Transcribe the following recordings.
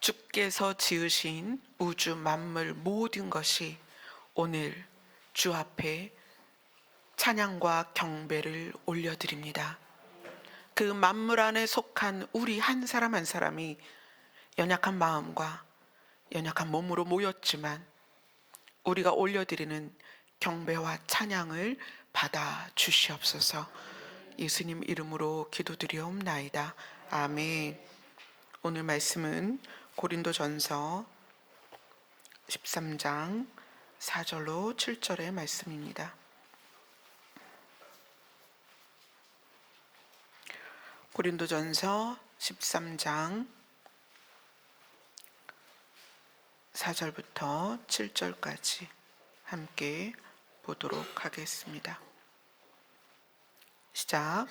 주께서 지으신 우주 만물 모든 것이 오늘 주 앞에 찬양과 경배를 올려드립니다. 그 만물 안에 속한 우리 한 사람 한 사람이 연약한 마음과 연약한 몸으로 모였지만 우리가 올려드리는 경배와 찬양을 받아 주시옵소서. 예수님 이름으로 기도드리옵나이다. 아멘. 오늘 말씀은 고린도전서 13장 4절로 7절의 말씀입니다. 고린도전서 13장 4절부터 7절까지 함께 보도록 하겠습니다. 시작.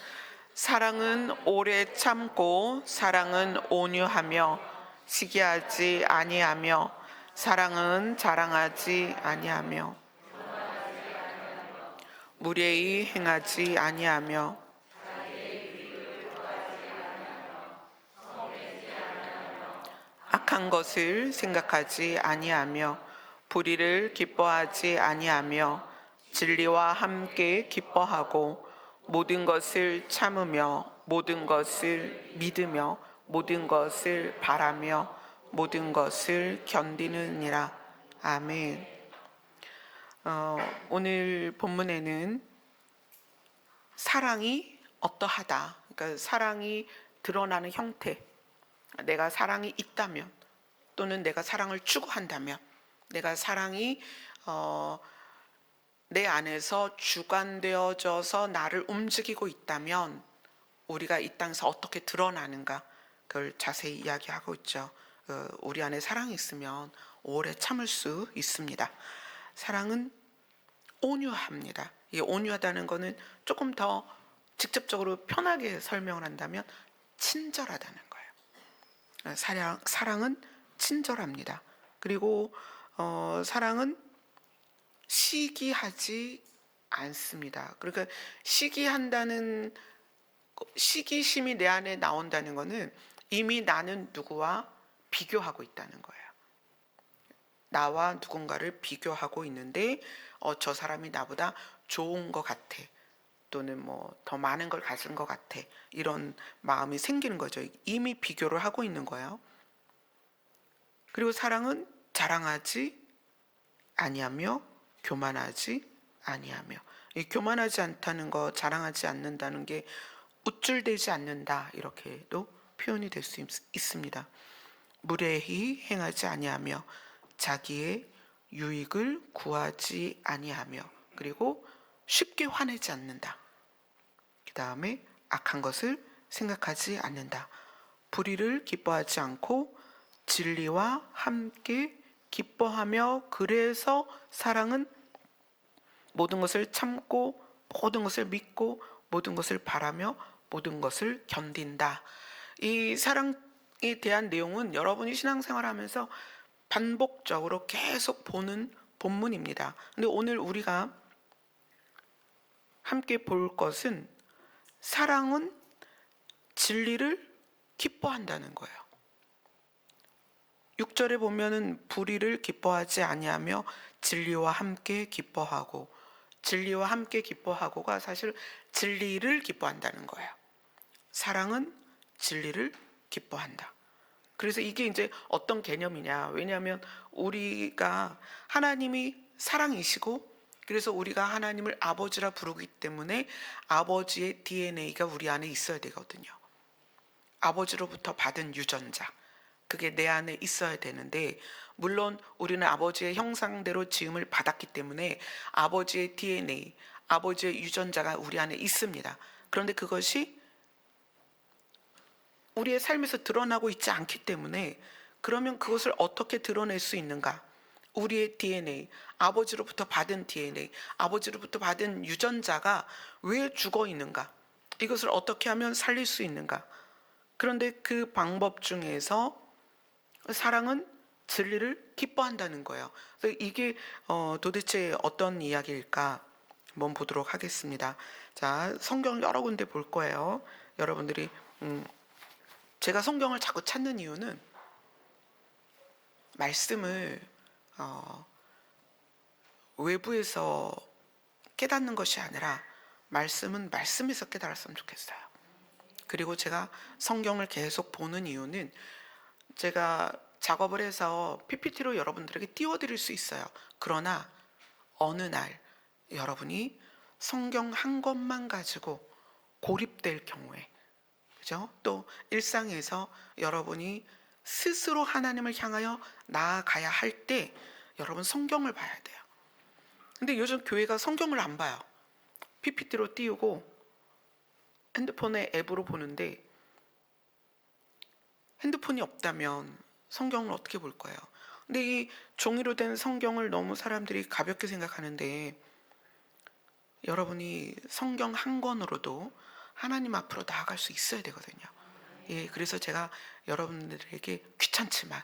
사랑은 오래 참고 사랑은 온유하며 시기하지 아니하며 사랑은 자랑하지 아니하며 무례히 행하지 아니하며 악한 것을 생각하지 아니하며 불의를 기뻐하지 아니하며 진리와 함께 기뻐하고 모든 것을 참으며 모든 것을 믿으며 모든 것을 바라며 모든 것을 견디느니라. 아멘. 오늘 본문에는 사랑이 어떠하다, 그러니까 사랑이 드러나는 형태, 내가 사랑이 있다면 또는 내가 사랑을 추구한다면, 내가 사랑이 내 안에서 주관되어져서 나를 움직이고 있다면 우리가 이 땅에서 어떻게 드러나는가, 그걸 자세히 이야기하고 있죠. 우리 안에 사랑이 있으면 오래 참을 수 있습니다. 사랑은 온유합니다. 이 온유하다는 것은 조금 더 직접적으로 편하게 설명을 한다면 친절하다는 거예요. 사랑은 친절합니다. 그리고 사랑은 시기하지 않습니다. 그러니까 시기심이 내 안에 나온다는 것은 이미 나는 누구와 비교하고 있다는 거예요. 나와 누군가를 비교하고 있는데 저 사람이 나보다 좋은 것 같아, 또는 뭐 더 많은 걸 가진 것 같아, 이런 마음이 생기는 거죠. 이미 비교를 하고 있는 거예요. 그리고 사랑은 자랑하지 아니하며 교만하지 아니하며, 이 교만하지 않다는 거, 자랑하지 않는다는 게 우쭐대지 않는다, 이렇게도 표현이 될 수 있습니다. 무례히 행하지 아니하며 자기의 유익을 구하지 아니하며, 그리고 쉽게 화내지 않는다. 그 다음에 악한 것을 생각하지 않는다. 불의를 기뻐하지 않고 진리와 함께 기뻐하며, 그래서 사랑은 모든 것을 참고 모든 것을 믿고 모든 것을 바라며 모든 것을 견딘다. 이 사랑에 대한 내용은 여러분이 신앙생활 하면서 반복적으로 계속 보는 본문입니다. 근데 오늘 우리가 함께 볼 것은 사랑은 진리를 기뻐한다는 거예요. 6절에 보면은 불의를 기뻐하지 아니하며 진리와 함께 기뻐하고, 진리와 함께 기뻐하고가 사실 진리를 기뻐한다는 거예요. 사랑은 진리를 기뻐한다. 그래서 이게 이제 어떤 개념이냐, 왜냐하면 우리가 하나님이 사랑이시고, 그래서 우리가 하나님을 아버지라 부르기 때문에 아버지의 DNA가 우리 안에 있어야 되거든요. 아버지로부터 받은 유전자, 그게 내 안에 있어야 되는데, 물론 우리는 아버지의 형상대로 지음을 받았기 때문에 아버지의 DNA, 아버지의 유전자가 우리 안에 있습니다. 그런데 그것이 우리의 삶에서 드러나고 있지 않기 때문에, 그러면 그것을 어떻게 드러낼 수 있는가? 우리의 DNA, 아버지로부터 받은 DNA, 아버지로부터 받은 유전자가 왜 죽어 있는가? 이것을 어떻게 하면 살릴 수 있는가? 그런데 그 방법 중에서 사랑은 진리를 기뻐한다는 거예요. 그래서 이게 도대체 어떤 이야기일까 한번 보도록 하겠습니다. 자, 성경을 여러 군데 볼 거예요. 여러분들이 제가 성경을 자꾸 찾는 이유는 말씀을 외부에서 깨닫는 것이 아니라 말씀은 말씀에서 깨달았으면 좋겠어요. 그리고 제가 성경을 계속 보는 이유는 제가 작업을 해서 PPT로 여러분들에게 띄워드릴 수 있어요. 그러나 어느 날 여러분이 성경 한 권만 가지고 고립될 경우에, 그죠? 또 일상에서 여러분이 스스로 하나님을 향하여 나아가야 할 때 여러분 성경을 봐야 돼요. 근데 요즘 교회가 성경을 안 봐요. PPT로 띄우고 핸드폰에 앱으로 보는데, 핸드폰이 없다면 성경을 어떻게 볼 거예요? 근데 이 종이로 된 성경을 너무 사람들이 가볍게 생각하는데, 여러분이 성경 한 권으로도 하나님 앞으로 나아갈 수 있어야 되거든요. 예, 그래서 제가 여러분들에게 귀찮지만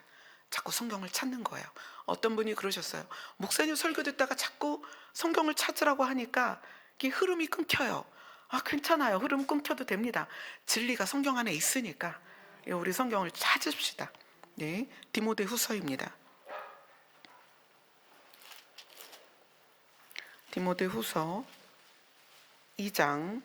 자꾸 성경을 찾는 거예요. 어떤 분이 그러셨어요. 목사님 설교 듣다가 자꾸 성경을 찾으라고 하니까 이게 흐름이 끊겨요. 아, 괜찮아요. 흐름 끊겨도 됩니다. 진리가 성경 안에 있으니까 우리 성경을 찾읍시다. 네, 디모데 후서입니다. 디모데 후서 2장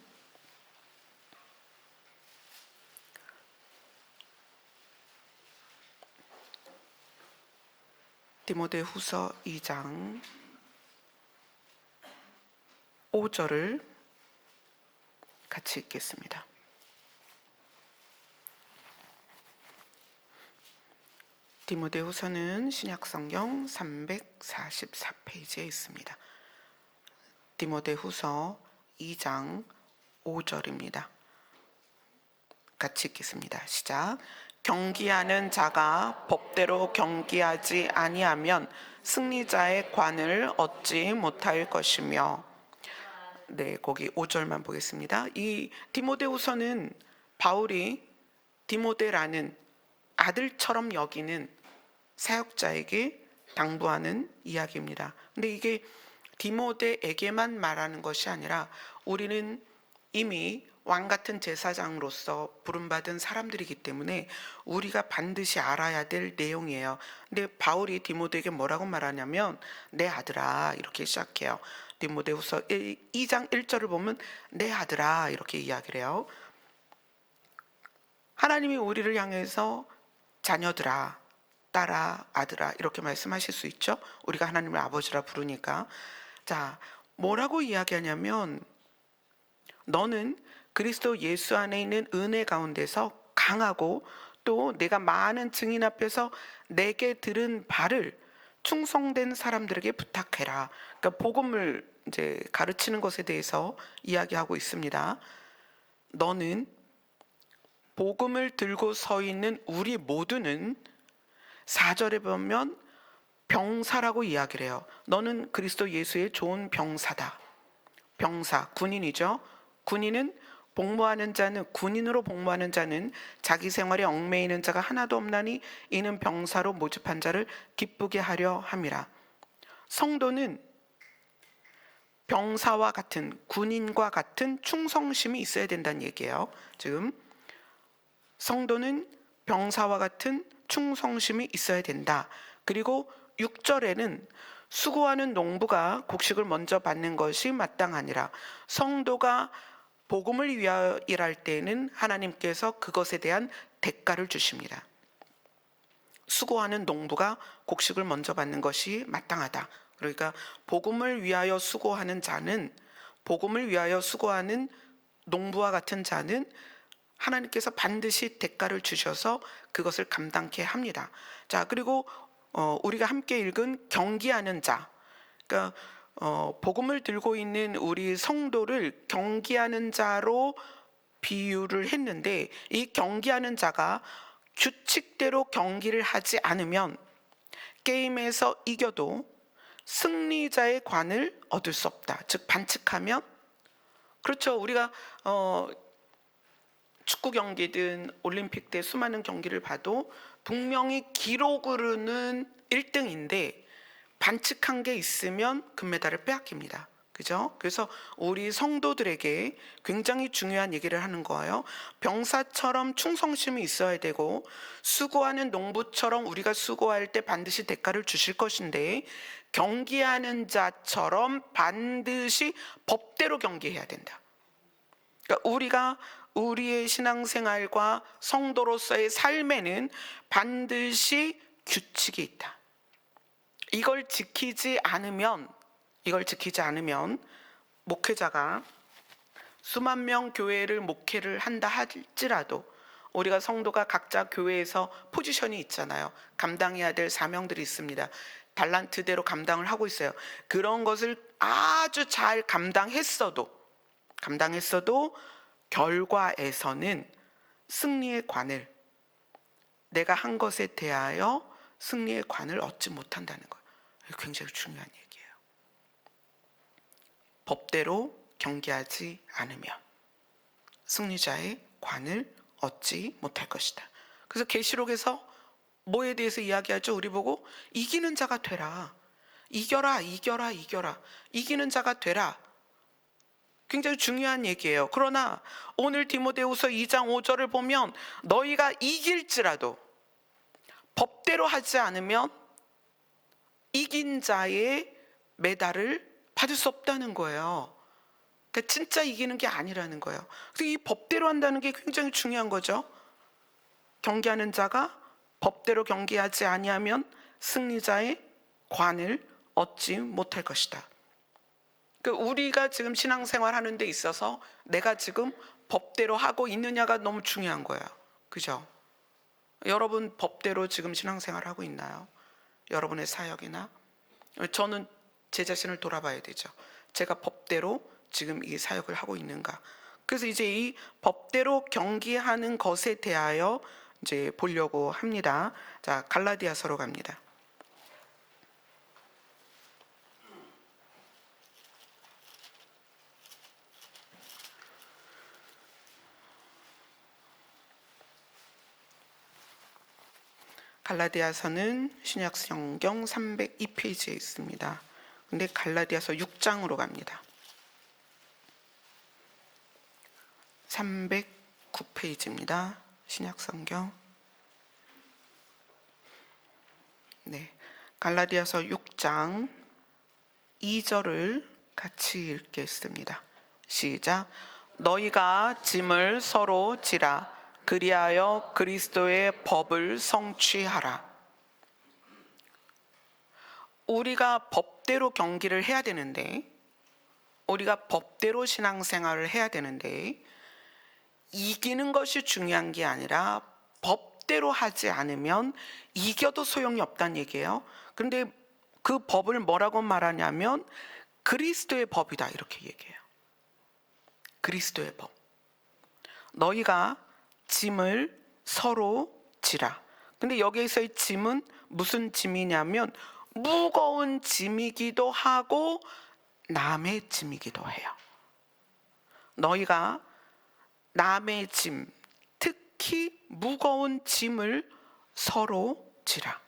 5절을 같이 읽겠습니다. 디모데후서는 신약성경 344페이지에 있습니다. 디모데후서 2장 5절입니다. 같이 읽겠습니다. 시작. 경기하는 자가 법대로 경기하지 아니하면 승리자의 관을 얻지 못할 것이며. 네, 거기 5절만 보겠습니다. 이 디모데후서는 바울이 디모데라는 아들처럼 여기는 사역자에게 당부하는 이야기입니다. 근데 이게 디모데에게만 말하는 것이 아니라 우리는 이미 왕 같은 제사장으로서 부름받은 사람들이기 때문에 우리가 반드시 알아야 될 내용이에요. 근데 바울이 디모데에게 뭐라고 말하냐면 내 아들아 이렇게 시작해요. 디모데후서 2장 1절을 보면 내 아들아 이렇게 이야기를 해요. 하나님이 우리를 향해서 자녀들아, 딸아, 아들아 이렇게 말씀하실 수 있죠. 우리가 하나님을 아버지라 부르니까. 자, 뭐라고 이야기하냐면 너는 그리스도 예수 안에 있는 은혜 가운데서 강하고 또 내가 많은 증인 앞에서 내게 들은 바를 충성된 사람들에게 부탁해라. 그러니까 복음을 이제 가르치는 것에 대해서 이야기하고 있습니다. 너는 복음을 들고 서 있는 우리 모두는 4절에 보면 병사라고 이야기를 해요. 너는 그리스도 예수의 좋은 병사다. 병사, 군인이죠. 군인은 복무하는 자는 군인으로 복무하는 자는 자기 생활에 얽매이는 자가 하나도 없나니 이는 병사로 모집한 자를 기쁘게 하려 함이라. 성도는 병사와 같은 군인과 같은 충성심이 있어야 된다는 얘기예요. 지금 성도는 병사와 같은 충성심이 있어야 된다. 그리고 6절에는 수고하는 농부가 곡식을 먼저 받는 것이 마땅하니라. 성도가 복음을 위하여 일할 때에는 하나님께서 그것에 대한 대가를 주십니다. 수고하는 농부가 곡식을 먼저 받는 것이 마땅하다. 그러니까 복음을 위하여 수고하는 자는, 복음을 위하여 수고하는 농부와 같은 자는 하나님께서 반드시 대가를 주셔서 그것을 감당케 합니다. 자, 그리고 우리가 함께 읽은 경기하는 자, 그러니까 복음을 들고 있는 우리 성도를 경기하는 자로 비유를 했는데, 이 경기하는 자가 규칙대로 경기를 하지 않으면 게임에서 이겨도 승리자의 관을 얻을 수 없다. 즉 반칙하면, 그렇죠. 우리가 축구 경기든 올림픽 때 수많은 경기를 봐도 분명히 기록으로는 1등인데 반칙한 게 있으면 금메달을 빼앗깁니다. 그죠? 그래서 우리 성도들에게 굉장히 중요한 얘기를 하는 거예요. 병사처럼 충성심이 있어야 되고, 수고하는 농부처럼 우리가 수고할 때 반드시 대가를 주실 것인데, 경기하는 자처럼 반드시 법대로 경기해야 된다. 그러니까 우리가 우리의 신앙생활과 성도로서의 삶에는 반드시 규칙이 있다. 이걸 지키지 않으면 목회자가 수만 명 교회를 목회를 한다 할지라도, 우리가 성도가 각자 교회에서 포지션이 있잖아요. 감당해야 될 사명들이 있습니다. 달란트대로 감당을 하고 있어요. 그런 것을 아주 잘 감당했어도 결과에서는 승리의 관을, 내가 한 것에 대하여 승리의 관을 얻지 못한다는 거예요. 굉장히 중요한 얘기예요. 법대로 경기하지 않으면 승리자의 관을 얻지 못할 것이다. 그래서 계시록에서 뭐에 대해서 이야기하죠? 우리 보고 이기는 자가 되라. 이겨라. 이기는 자가 되라. 굉장히 중요한 얘기예요. 그러나 오늘 디모데후서 2장 5절을 보면 너희가 이길지라도 법대로 하지 않으면 이긴 자의 메달을 받을 수 없다는 거예요. 그러니까 진짜 이기는 게 아니라는 거예요. 그래서 이 법대로 한다는 게 굉장히 중요한 거죠. 경기하는 자가 법대로 경기하지 아니하면 승리자의 관을 얻지 못할 것이다. 그러니까 우리가 지금 신앙생활 하는 데 있어서 내가 지금 법대로 하고 있느냐가 너무 중요한 거예요. 그죠? 여러분 법대로 지금 신앙생활 하고 있나요? 여러분의 사역이나? 저는 제 자신을 돌아봐야 되죠. 제가 법대로 지금 이 사역을 하고 있는가? 그래서 이제 이 법대로 경기하는 것에 대하여 이제 보려고 합니다. 자, 갈라디아서로 갑니다. 갈라디아서는 신약 성경 302페이지에 있습니다. 근데 갈라디아서 6장으로 갑니다. 309페이지입니다. 신약 성경. 네. 갈라디아서 6장 2절을 같이 읽겠습니다. 시작. 너희가 짐을 서로 지라. 그리하여 그리스도의 법을 성취하라. 우리가 법대로 경기를 해야 되는데, 우리가 법대로 신앙생활을 해야 되는데, 이기는 것이 중요한 게 아니라 법대로 하지 않으면 이겨도 소용이 없다는 얘기예요. 그런데 그 법을 뭐라고 말하냐면 그리스도의 법이다, 이렇게 얘기해요. 그리스도의 법. 너희가 짐을 서로 지라. 근데 여기에서의 짐은 무슨 짐이냐면 무거운 짐이기도 하고 남의 짐이기도 해요. 너희가 남의 짐, 특히 무거운 짐을 서로 지라.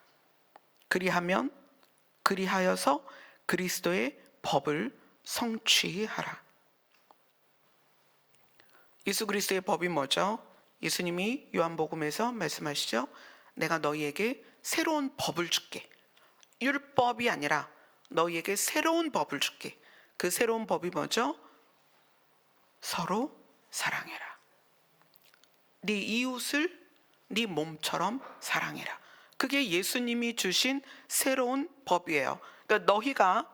그리하여서 그리스도의 법을 성취하라. 예수 그리스도의 법이 뭐죠? 예수님이 요한복음에서 말씀하시죠. 내가 너희에게 새로운 법을 줄게. 율법이 아니라 너희에게 새로운 법을 줄게. 그 새로운 법이 뭐죠? 서로 사랑해라. 네 이웃을 네 몸처럼 사랑해라. 그게 예수님이 주신 새로운 법이에요. 그러니까 너희가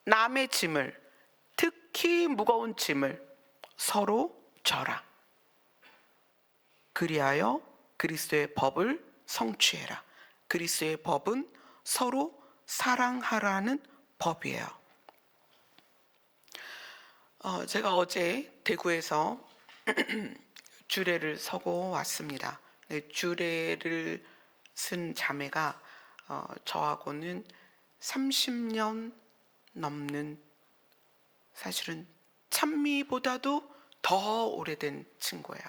남의 짐을, 특히 무거운 짐을 서로 져라. 그리하여 그리스도의 법을 성취해라. 그리스도의 법은 서로 사랑하라는 법이에요. 제가 어제 대구에서 주례를 서고 왔습니다. 주례를 쓴 자매가 저하고는 30년 넘는, 사실은 찬미보다도 더 오래된 친구예요.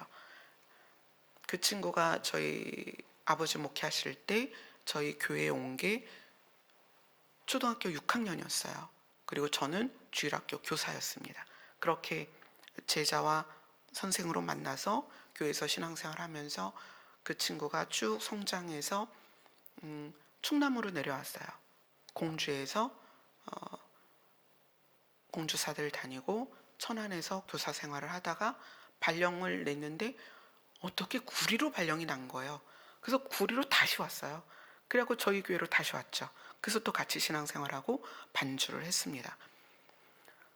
그 친구가 저희 아버지 목회하실 때 저희 교회에 온 게 초등학교 6학년이었어요. 그리고 저는 주일학교 교사였습니다. 그렇게 제자와 선생으로 만나서 교회에서 신앙생활하면서 그 친구가 쭉 성장해서 충남으로 내려왔어요. 공주에서 공주사들 다니고 천안에서 교사 생활을 하다가 발령을 냈는데 어떻게 구리로 발령이 난 거예요. 그래서 구리로 다시 왔어요. 그래갖고 저희 교회로 다시 왔죠. 그래서 또 같이 신앙생활하고 반주를 했습니다.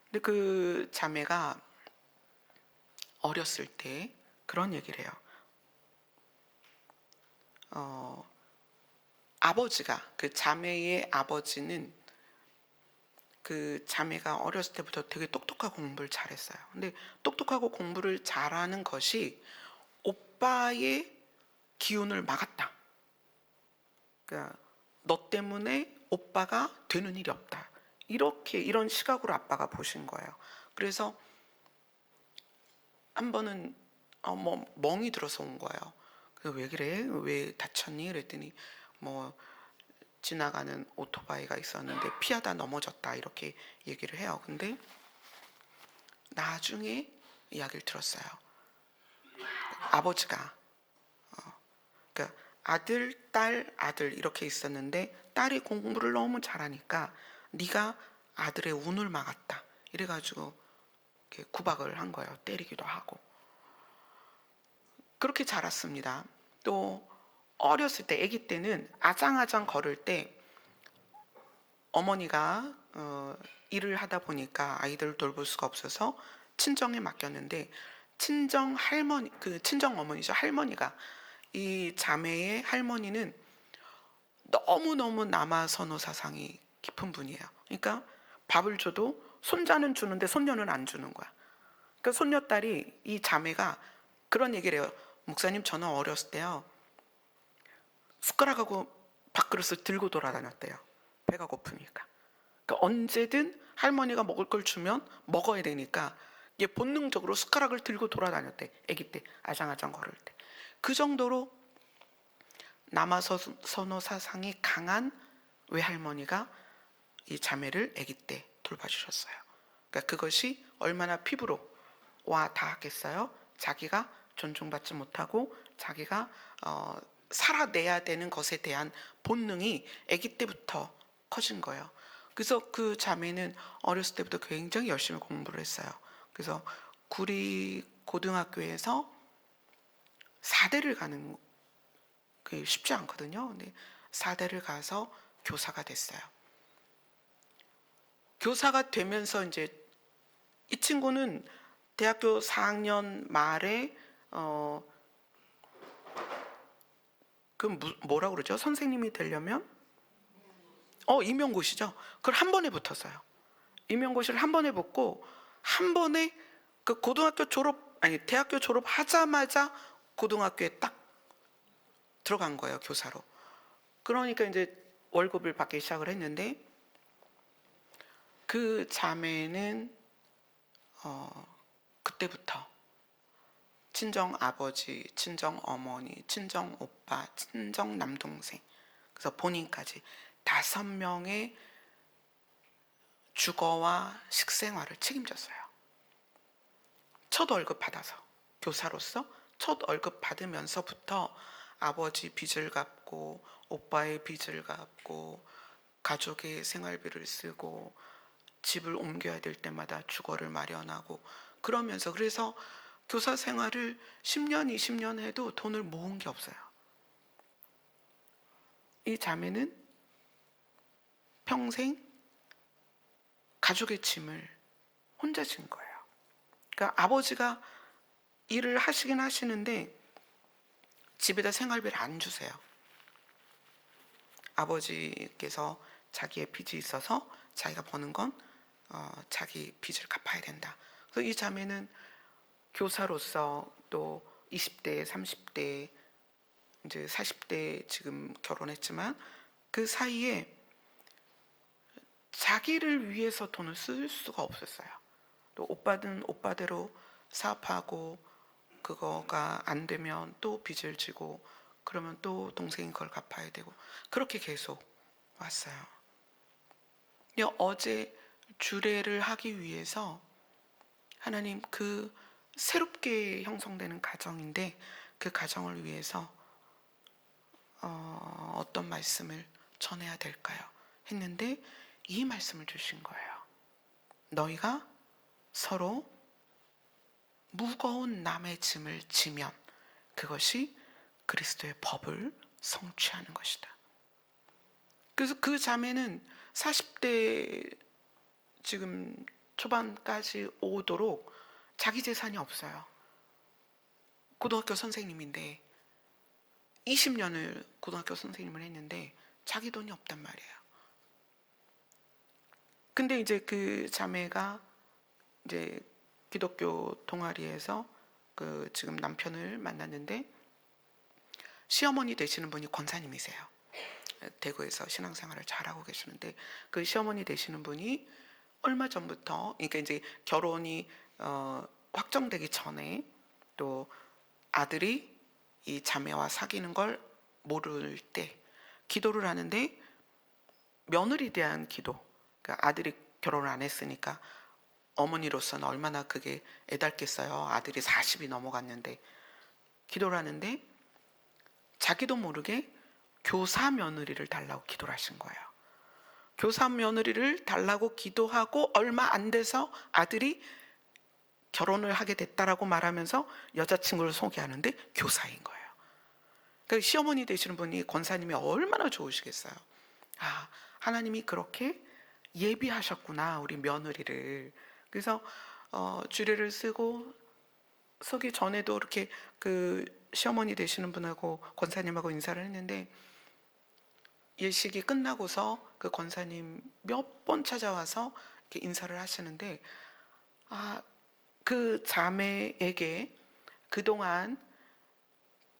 근데 그 자매가 어렸을 때 그런 얘기를 해요. 아버지가, 그 자매의 아버지는 그 자매가 어렸을 때부터 되게 똑똑하고 공부를 잘했어요. 근데 똑똑하고 공부를 잘하는 것이 오빠의 기운을 막았다. 그러니까 너 때문에 오빠가 되는 일이 없다. 이런 시각으로 아빠가 보신 거예요. 그래서 한 번은 뭐 멍이 들어서 온 거예요. 왜 그래? 왜 다쳤니? 그랬더니 뭐 지나가는 오토바이가 있었는데 피하다 넘어졌다 이렇게 얘기를 해요. 근데 나중에 이야기를 들었어요. 아버지가 그러니까 아들, 딸, 아들 이렇게 있었는데 딸이 공부를 너무 잘하니까 네가 아들의 운을 막았다. 이래가지고 이렇게 구박을 한 거예요. 때리기도 하고. 그렇게 자랐습니다. 또 어렸을 때, 아기 때는 아장아장 걸을 때 어머니가 일을 하다 보니까 아이들을 돌볼 수가 없어서 친정에 맡겼는데 친정 할머니, 그 친정 어머니죠. 할머니가 이 자매의 할머니는 너무너무 남아선호 사상이 깊은 분이에요. 그러니까 밥을 줘도 손자는 주는데 손녀는 안 주는 거야. 그러니까 손녀딸이 이 자매가 그런 얘기를 해요. 목사님, 저는 어렸을 때요 숟가락하고 밥그릇을 들고 돌아다녔대요. 배가 고프니까. 그러니까 언제든 할머니가 먹을 걸 주면 먹어야 되니까 얘 본능적으로 숟가락을 들고 돌아다녔대. 아기 때 아장아장 걸을 때. 그 정도로 남아선호 사상이 강한 외할머니가 이 자매를 아기 때 돌봐주셨어요. 그러니까 그것이 얼마나 피부로 와 닿았겠어요. 자기가 존중받지 못하고 자기가 살아내야 되는 것에 대한 본능이 아기 때부터 커진 거예요. 그래서 그 자매는 어렸을 때부터 굉장히 열심히 공부를 했어요. 그래서 구리 고등학교에서 4대를 가는 게 쉽지 않거든요. 근데 4대를 가서 교사가 됐어요. 교사가 되면서 이제 이 친구는 대학교 4학년 말에 그 뭐라고 그러죠? 선생님이 되려면 임용고시죠. 그걸 한 번에 붙었어요. 임용고시를 한 번에 붙고 한 번에 그 대학교 졸업하자마자 고등학교에 딱 들어간 거예요, 교사로. 그러니까 이제 월급을 받기 시작을 했는데 그 자매는 그때부터 친정 아버지, 친정 어머니, 친정 오빠, 친정 남동생, 그래서 본인까지 5명의 주거와 식생활을 책임졌어요. 첫 월급 받아서, 교사로서 첫 월급 받으면서부터 아버지 빚을 갚고 오빠의 빚을 갚고 가족의 생활비를 쓰고 집을 옮겨야 될 때마다 주거를 마련하고 그러면서, 그래서 교사 생활을 10년, 20년 해도 돈을 모은 게 없어요. 이 자매는 평생 가족의 짐을 혼자 진 거예요. 그러니까 아버지가 일을 하시긴 하시는데 집에다 생활비를 안 주세요. 아버지께서 자기의 빚이 있어서 자기가 버는 건 자기 빚을 갚아야 된다. 그래서 이 자매는 교사로서 또 20대, 30대, 이제 40대 지금 결혼했지만 그 사이에 자기를 위해서 돈을 쓸 수가 없었어요. 또 오빠는 오빠대로 사업하고 그거가 안 되면 또 빚을 지고 그러면 또 동생이 그걸 갚아야 되고 그렇게 계속 왔어요. 어제 주례를 하기 위해서 하나님 그 새롭게 형성되는 가정인데 그 가정을 위해서 어떤 말씀을 전해야 될까요? 했는데 이 말씀을 주신 거예요. 너희가 서로 무거운 남의 짐을 지면 그것이 그리스도의 법을 성취하는 것이다. 그래서 그 자매는 40대 지금 초반까지 오도록 자기 재산이 없어요. 고등학교 선생님인데 20년을 고등학교 선생님을 했는데 자기 돈이 없단 말이에요. 근데 이제 그 자매가 이제 기독교 동아리에서 그 지금 남편을 만났는데 시어머니 되시는 분이 권사님이세요. 대구에서 신앙생활을 잘하고 계시는데 그 시어머니 되시는 분이 얼마 전부터, 그러니까 이제 결혼이 확정되기 전에 또 아들이 이 자매와 사귀는 걸 모를 때 기도를 하는데 며느리에 대한 기도, 그러니까 아들이 결혼을 안 했으니까 어머니로서는 얼마나 그게 애달겠어요. 아들이 40이 넘어갔는데 기도를 하는데 자기도 모르게 교사 며느리를 달라고 기도를 하신 거예요. 교사 며느리를 달라고 기도하고 얼마 안 돼서 아들이 결혼을 하게 됐다라고 말하면서 여자친구를 소개하는데 교사인 거예요. 그러니까 시어머니 되시는 분이 권사님이 얼마나 좋으시겠어요. 아, 하나님이 그렇게 예비하셨구나 우리 며느리를. 그래서 주례를 서기 전에도 이렇게 그 시어머니 되시는 분하고 권사님하고 인사를 했는데 예식이 끝나고서 그 권사님 몇 번 찾아와서 이렇게 인사를 하시는데 그 자매에게 그동안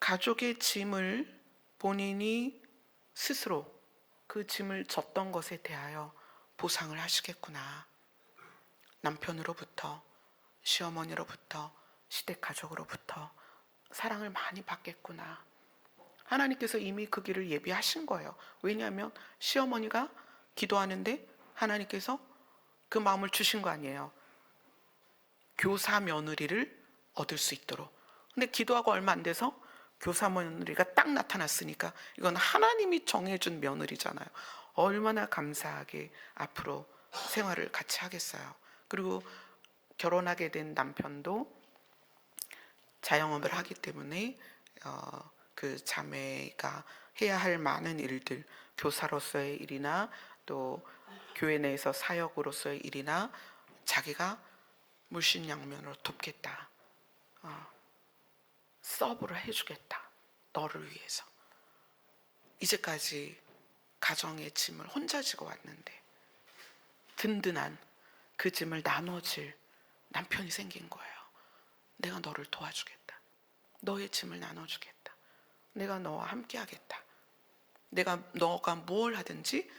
가족의 짐을 본인이 스스로 그 짐을 졌던 것에 대하여 보상을 하시겠구나. 남편으로부터, 시어머니로부터, 시댁 가족으로부터 사랑을 많이 받겠구나. 하나님께서 이미 그 길을 예비하신 거예요. 왜냐하면 시어머니가 기도하는데 하나님께서 그 마음을 주신 거 아니에요. 교사 며느리를 얻을 수 있도록. 근데 기도하고 얼마 안 돼서 교사 며느리가 딱 나타났으니까 이건 하나님이 정해준 며느리잖아요. 얼마나 감사하게 앞으로 생활을 같이 하겠어요. 그리고 결혼하게 된 남편도 자영업을 하기 때문에 그 자매가 해야 할 많은 일들, 교사로서의 일이나 또 교회 내에서 사역으로서의 일이나 자기가 물신양면으로 돕겠다. 서브를 해주겠다. 너를 위해서. 이제까지 가정의 짐을 혼자 지고 왔는데 든든한 그 짐을 나눠줄 남편이 생긴 거예요. 내가 너를 도와주겠다. 너의 짐을 나눠주겠다. 내가 너와 함께 하겠다. 너가 뭘 하든지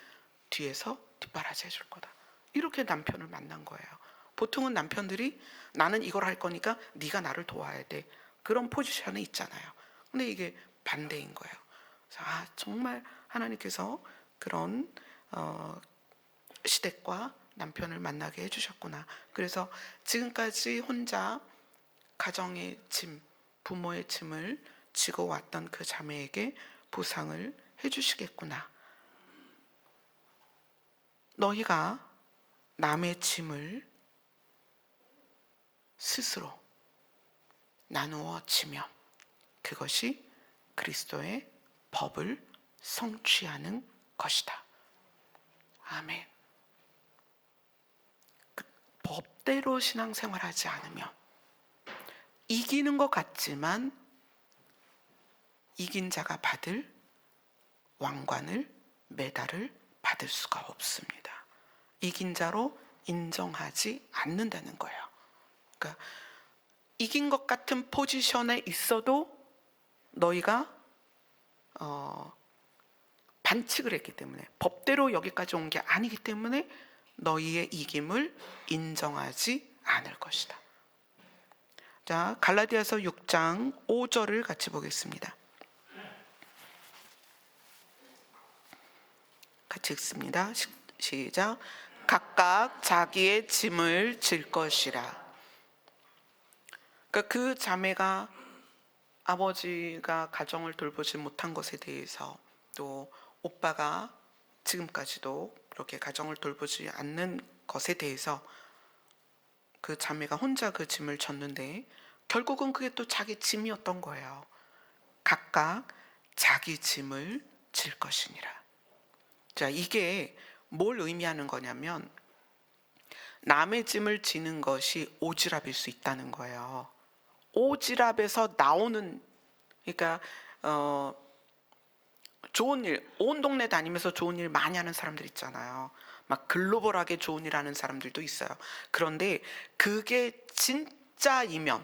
뒤에서 뒷바라지 해줄 거다. 이렇게 남편을 만난 거예요. 보통은 남편들이 나는 이걸 할 거니까 네가 나를 도와야 돼. 그런 포지션에 있잖아요. 근데 이게 반대인 거예요. 그래서 정말 하나님께서 그런 시댁과 남편을 만나게 해주셨구나. 그래서 지금까지 혼자 가정의 짐, 부모의 짐을 지고 왔던 그 자매에게 보상을 해주시겠구나. 너희가 남의 짐을 스스로 나누어 지면 그것이 그리스도의 법을 성취하는 것이다. 아멘. 법대로 신앙생활하지 않으면 이기는 것 같지만 이긴 자가 받을 왕관을, 메달을 받을 수가 없습니다. 이긴 자로 인정하지 않는다는 거예요. 그러니까 이긴 것 같은 포지션에 있어도 너희가 반칙을 했기 때문에, 법대로 여기까지 온 게 아니기 때문에 너희의 이김을 인정하지 않을 것이다. 자, 갈라디아서 6장 5절을 같이 보겠습니다. 같이 읽습니다. 시작. 각각 자기의 짐을 질 것이라. 그러니까 그 자매가 아버지가 가정을 돌보지 못한 것에 대해서, 또 오빠가 지금까지도 그렇게 가정을 돌보지 않는 것에 대해서 그 자매가 혼자 그 짐을 졌는데 결국은 그게 또 자기 짐이었던 거예요. 각각 자기 짐을 질 것이니라. 자, 이게 뭘 의미하는 거냐면 남의 짐을 지는 것이 오지랖일 수 있다는 거예요. 오지랖에서 나오는, 그러니까 좋은 일, 온 동네 다니면서 좋은 일 많이 하는 사람들 있잖아요. 막 글로벌하게 좋은 일 하는 사람들도 있어요. 그런데 그게 진짜이면,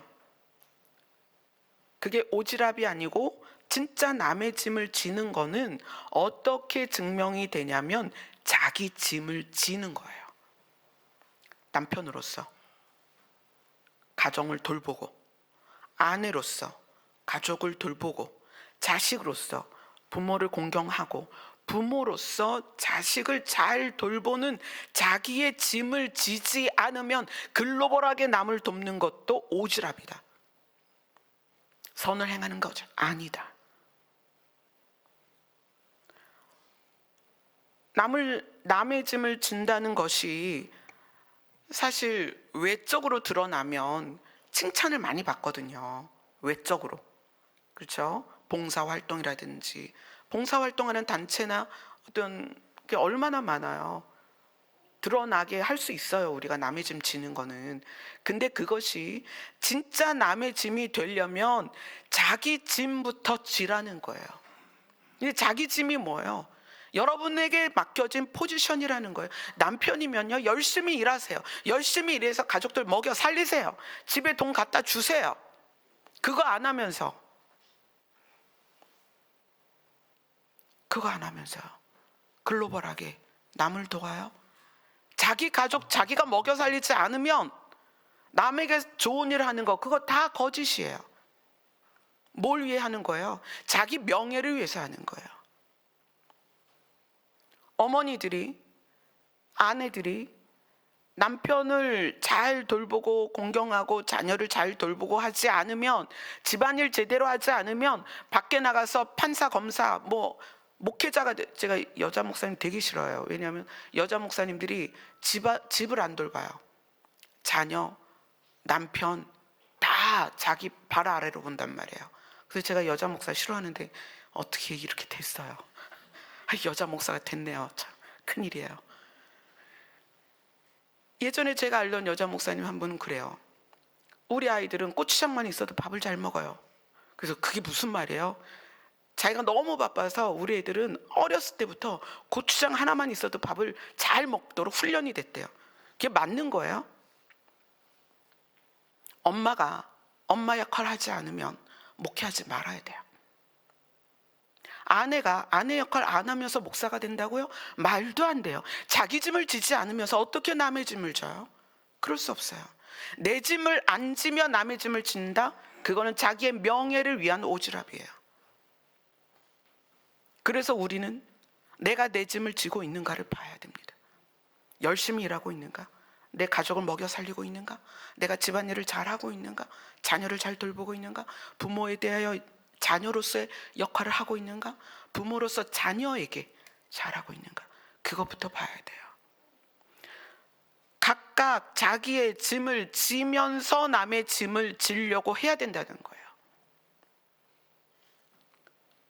그게 오지랖이 아니고 진짜 남의 짐을 지는 거는 어떻게 증명이 되냐면 자기 짐을 지는 거예요. 남편으로서 가정을 돌보고, 아내로서 가족을 돌보고, 자식으로서 부모를 공경하고, 부모로서 자식을 잘 돌보는 자기의 짐을 지지 않으면 글로벌하게 남을 돕는 것도 오지랖이다. 선을 행하는 거죠. 아니다. 남의 짐을 진다는 것이 사실 외적으로 드러나면 칭찬을 많이 받거든요. 외적으로. 그렇죠? 봉사활동이라든지, 봉사활동하는 단체나 어떤 게 얼마나 많아요. 드러나게 할 수 있어요. 우리가 남의 짐 지는 거는. 근데 그것이 진짜 남의 짐이 되려면 자기 짐부터 지라는 거예요. 자기 짐이 뭐예요? 여러분에게 맡겨진 포지션이라는 거예요. 남편이면요, 열심히 일하세요. 열심히 일해서 가족들 먹여 살리세요. 집에 돈 갖다 주세요. 그거 안 하면서요. 글로벌하게 남을 도와요? 자기 가족 자기가 먹여 살리지 않으면 남에게 좋은 일을 하는 거, 그거 다 거짓이에요. 뭘 위해 하는 거예요? 자기 명예를 위해서 하는 거예요. 어머니들이, 아내들이 남편을 잘 돌보고 공경하고 자녀를 잘 돌보고 하지 않으면, 집안일 제대로 하지 않으면 밖에 나가서 판사, 검사, 목회자가, 제가 여자 목사님 되게 싫어요. 왜냐하면 여자 목사님들이 집을 안 돌봐요. 자녀, 남편 다 자기 발 아래로 본단 말이에요. 그래서 제가 여자 목사 싫어하는데 어떻게 이렇게 됐어요. 여자 목사가 됐네요. 참 큰일이에요. 예전에 제가 알던 여자 목사님 한 분은 그래요. 우리 아이들은 고추장만 있어도 밥을 잘 먹어요. 그래서 그게 무슨 말이에요? 자기가 너무 바빠서 우리 애들은 어렸을 때부터 고추장 하나만 있어도 밥을 잘 먹도록 훈련이 됐대요. 그게 맞는 거예요? 엄마가 엄마 역할 하지 않으면 목회하지 말아야 돼요. 아내가 아내 역할 안 하면서 목사가 된다고요? 말도 안 돼요. 자기 짐을 지지 않으면서 어떻게 남의 짐을 져요? 그럴 수 없어요. 내 짐을 안 지며 남의 짐을 진다? 그거는 자기의 명예를 위한 오지랖이에요. 그래서 우리는 내가 내 짐을 지고 있는가를 봐야 됩니다. 열심히 일하고 있는가? 내 가족을 먹여 살리고 있는가? 내가 집안일을 잘하고 있는가? 자녀를 잘 돌보고 있는가? 부모에 대하여 자녀로서의 역할을 하고 있는가? 부모로서 자녀에게 잘하고 있는가? 그것부터 봐야 돼요. 각각 자기의 짐을 지면서 남의 짐을 지려고 해야 된다는 거예요.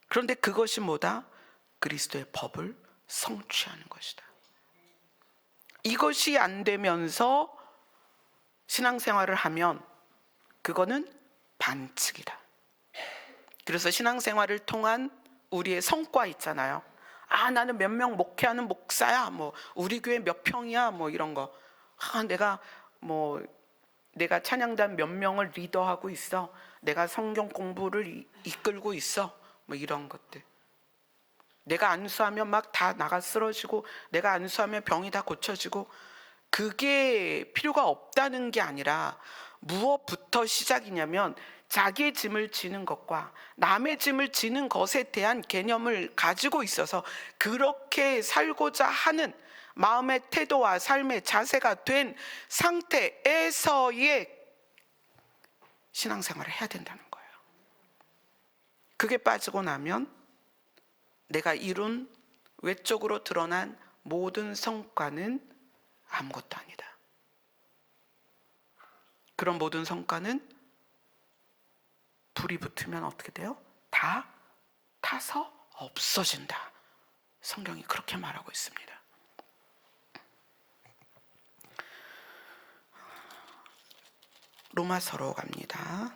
그런데 그것이 뭐다? 그리스도의 법을 성취하는 것이다. 이것이 안 되면서 신앙생활을 하면 그거는 반칙이다. 그래서 신앙생활을 통한 우리의 성과 있잖아요. 나는 몇 명 목회하는 목사야, 우리 교회 몇 평이야, 이런 거. 내가 찬양단 몇 명을 리더하고 있어. 내가 성경 공부를 이끌고 있어. 이런 것들. 내가 안수하면 막 다 나가 쓰러지고, 내가 안수하면 병이 다 고쳐지고, 그게 필요가 없다는 게 아니라 무엇부터 시작이냐면 자기의 짐을 지는 것과 남의 짐을 지는 것에 대한 개념을 가지고 있어서 그렇게 살고자 하는 마음의 태도와 삶의 자세가 된 상태에서의 신앙생활을 해야 된다는 거예요. 그게 빠지고 나면 내가 이룬 외적으로 드러난 모든 성과는 아무것도 아니다. 그런 모든 성과는 불이 붙으면 어떻게 돼요? 다 타서 없어진다. 성경이 그렇게 말하고 있습니다. 로마서로 갑니다.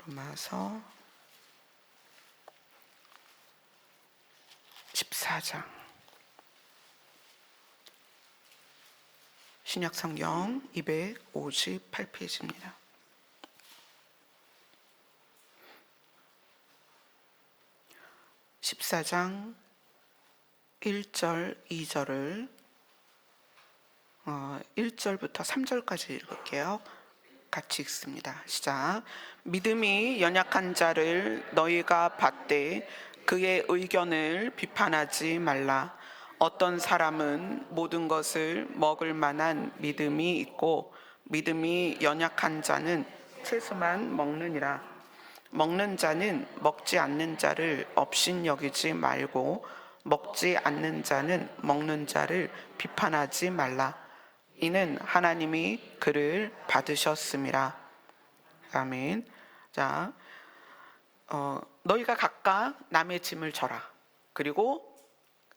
로마서 14장. 신약성경 258페이지입니다. 14장 1절, 2절을 1절부터 3절까지 읽을게요. 같이 읽습니다. 시작. 믿음이 연약한 자를 너희가 받되 그의 의견을 비판하지 말라. 어떤 사람은 모든 것을 먹을 만한 믿음이 있고 믿음이 연약한 자는 채소만 먹느니라. 먹는 자는 먹지 않는 자를 업신여기지 말고 먹지 않는 자는 먹는 자를 비판하지 말라. 이는 하나님이 그를 받으셨음이라. 아멘. 자, 너희가 각각 남의 짐을 져라. 그리고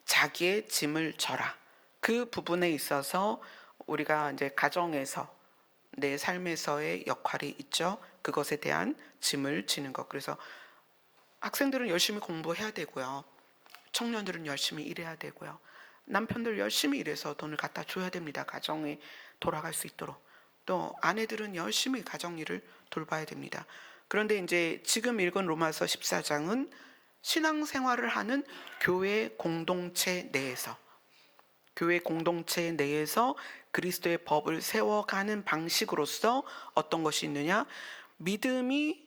자기의 짐을 져라. 그 부분에 있어서 우리가 이제 가정에서 내 삶에서의 역할이 있죠. 그것에 대한 짐을 지는 것. 그래서 학생들은 열심히 공부해야 되고요. 청년들은 열심히 일해야 되고요. 남편들 열심히 일해서 돈을 갖다 줘야 됩니다. 가정에 돌아갈 수 있도록. 또 아내들은 열심히 가정 일을 돌봐야 됩니다. 그런데 이제 지금 읽은 로마서 14장은 신앙생활을 하는 교회 공동체 내에서 그리스도의 법을 세워가는 방식으로서 어떤 것이 있느냐? 믿음이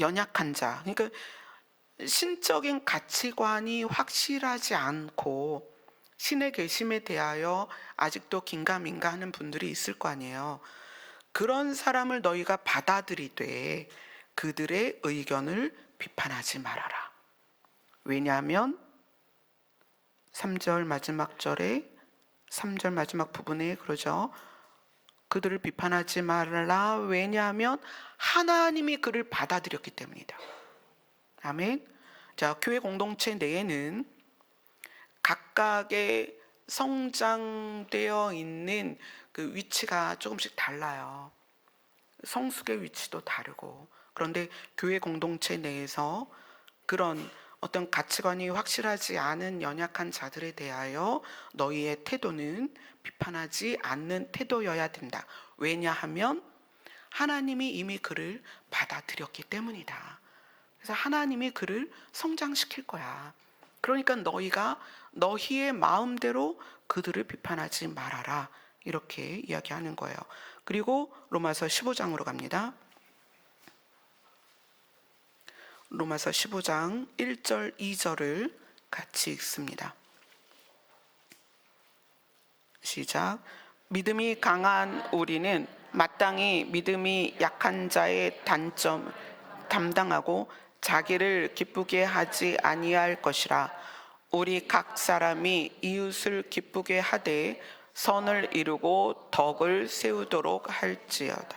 연약한 자, 그러니까 신적인 가치관이 확실하지 않고 신의 계심에 대하여 아직도 긴가민가하는 분들이 있을 거 아니에요. 그런 사람을 너희가 받아들이되 그들의 의견을 비판하지 말아라. 왜냐하면 3절 마지막 부분에 그러죠. 그들을 비판하지 말라. 왜냐하면 하나님이 그를 받아들였기 때문이다. 아멘. 자, 교회 공동체 내에는 각각의 성장되어 있는 그 위치가 조금씩 달라요. 성숙의 위치도 다르고. 그런데 교회 공동체 내에서 그런 어떤 가치관이 확실하지 않은 연약한 자들에 대하여 너희의 태도는 비판하지 않는 태도여야 된다. 왜냐하면 하나님이 이미 그를 받아들였기 때문이다. 그래서 하나님이 그를 성장시킬 거야. 그러니까 너희가 너희의 마음대로 그들을 비판하지 말아라. 이렇게 이야기하는 거예요. 그리고 로마서 15장으로 갑니다. 로마서 15장 1절 2절을 같이 읽습니다. 시작. 믿음이 강한 우리는 마땅히 믿음이 약한 자의 단점 담당하고 자기를 기쁘게 하지 아니할 것이라. 우리 각 사람이 이웃을 기쁘게 하되 선을 이루고 덕을 세우도록 할지어다.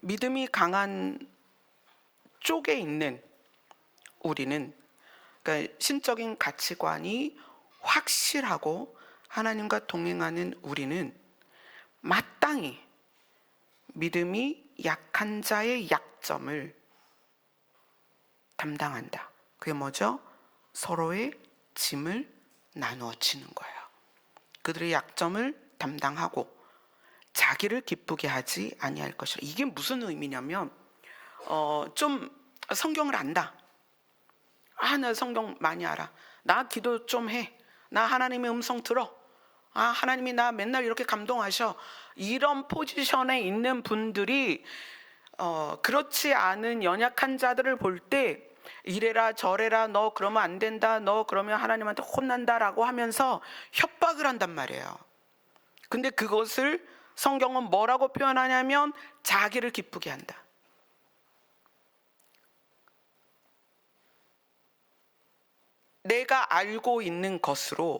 믿음이 강한 쪽에 있는 우리는, 그러니까 신적인 가치관이 확실하고 하나님과 동행하는 우리는 마땅히 믿음이 약한 자의 약점을 담당한다. 그게 뭐죠? 서로의 짐을 나누어 지는 거예요. 그들의 약점을 담당하고 자기를 기쁘게 하지 아니할 것이라. 이게 무슨 의미냐면 좀 성경을 안다. 나 성경 많이 알아. 나 기도 좀 해. 나 하나님의 음성 들어. 하나님이 나 맨날 이렇게 감동하셔. 이런 포지션에 있는 분들이 그렇지 않은 연약한 자들을 볼 때 이래라 저래라, 너 그러면 안 된다, 너 그러면 하나님한테 혼난다라고 하면서 협박을 한단 말이에요. 근데 그것을 성경은 뭐라고 표현하냐면 자기를 기쁘게 한다. 내가 알고 있는 것으로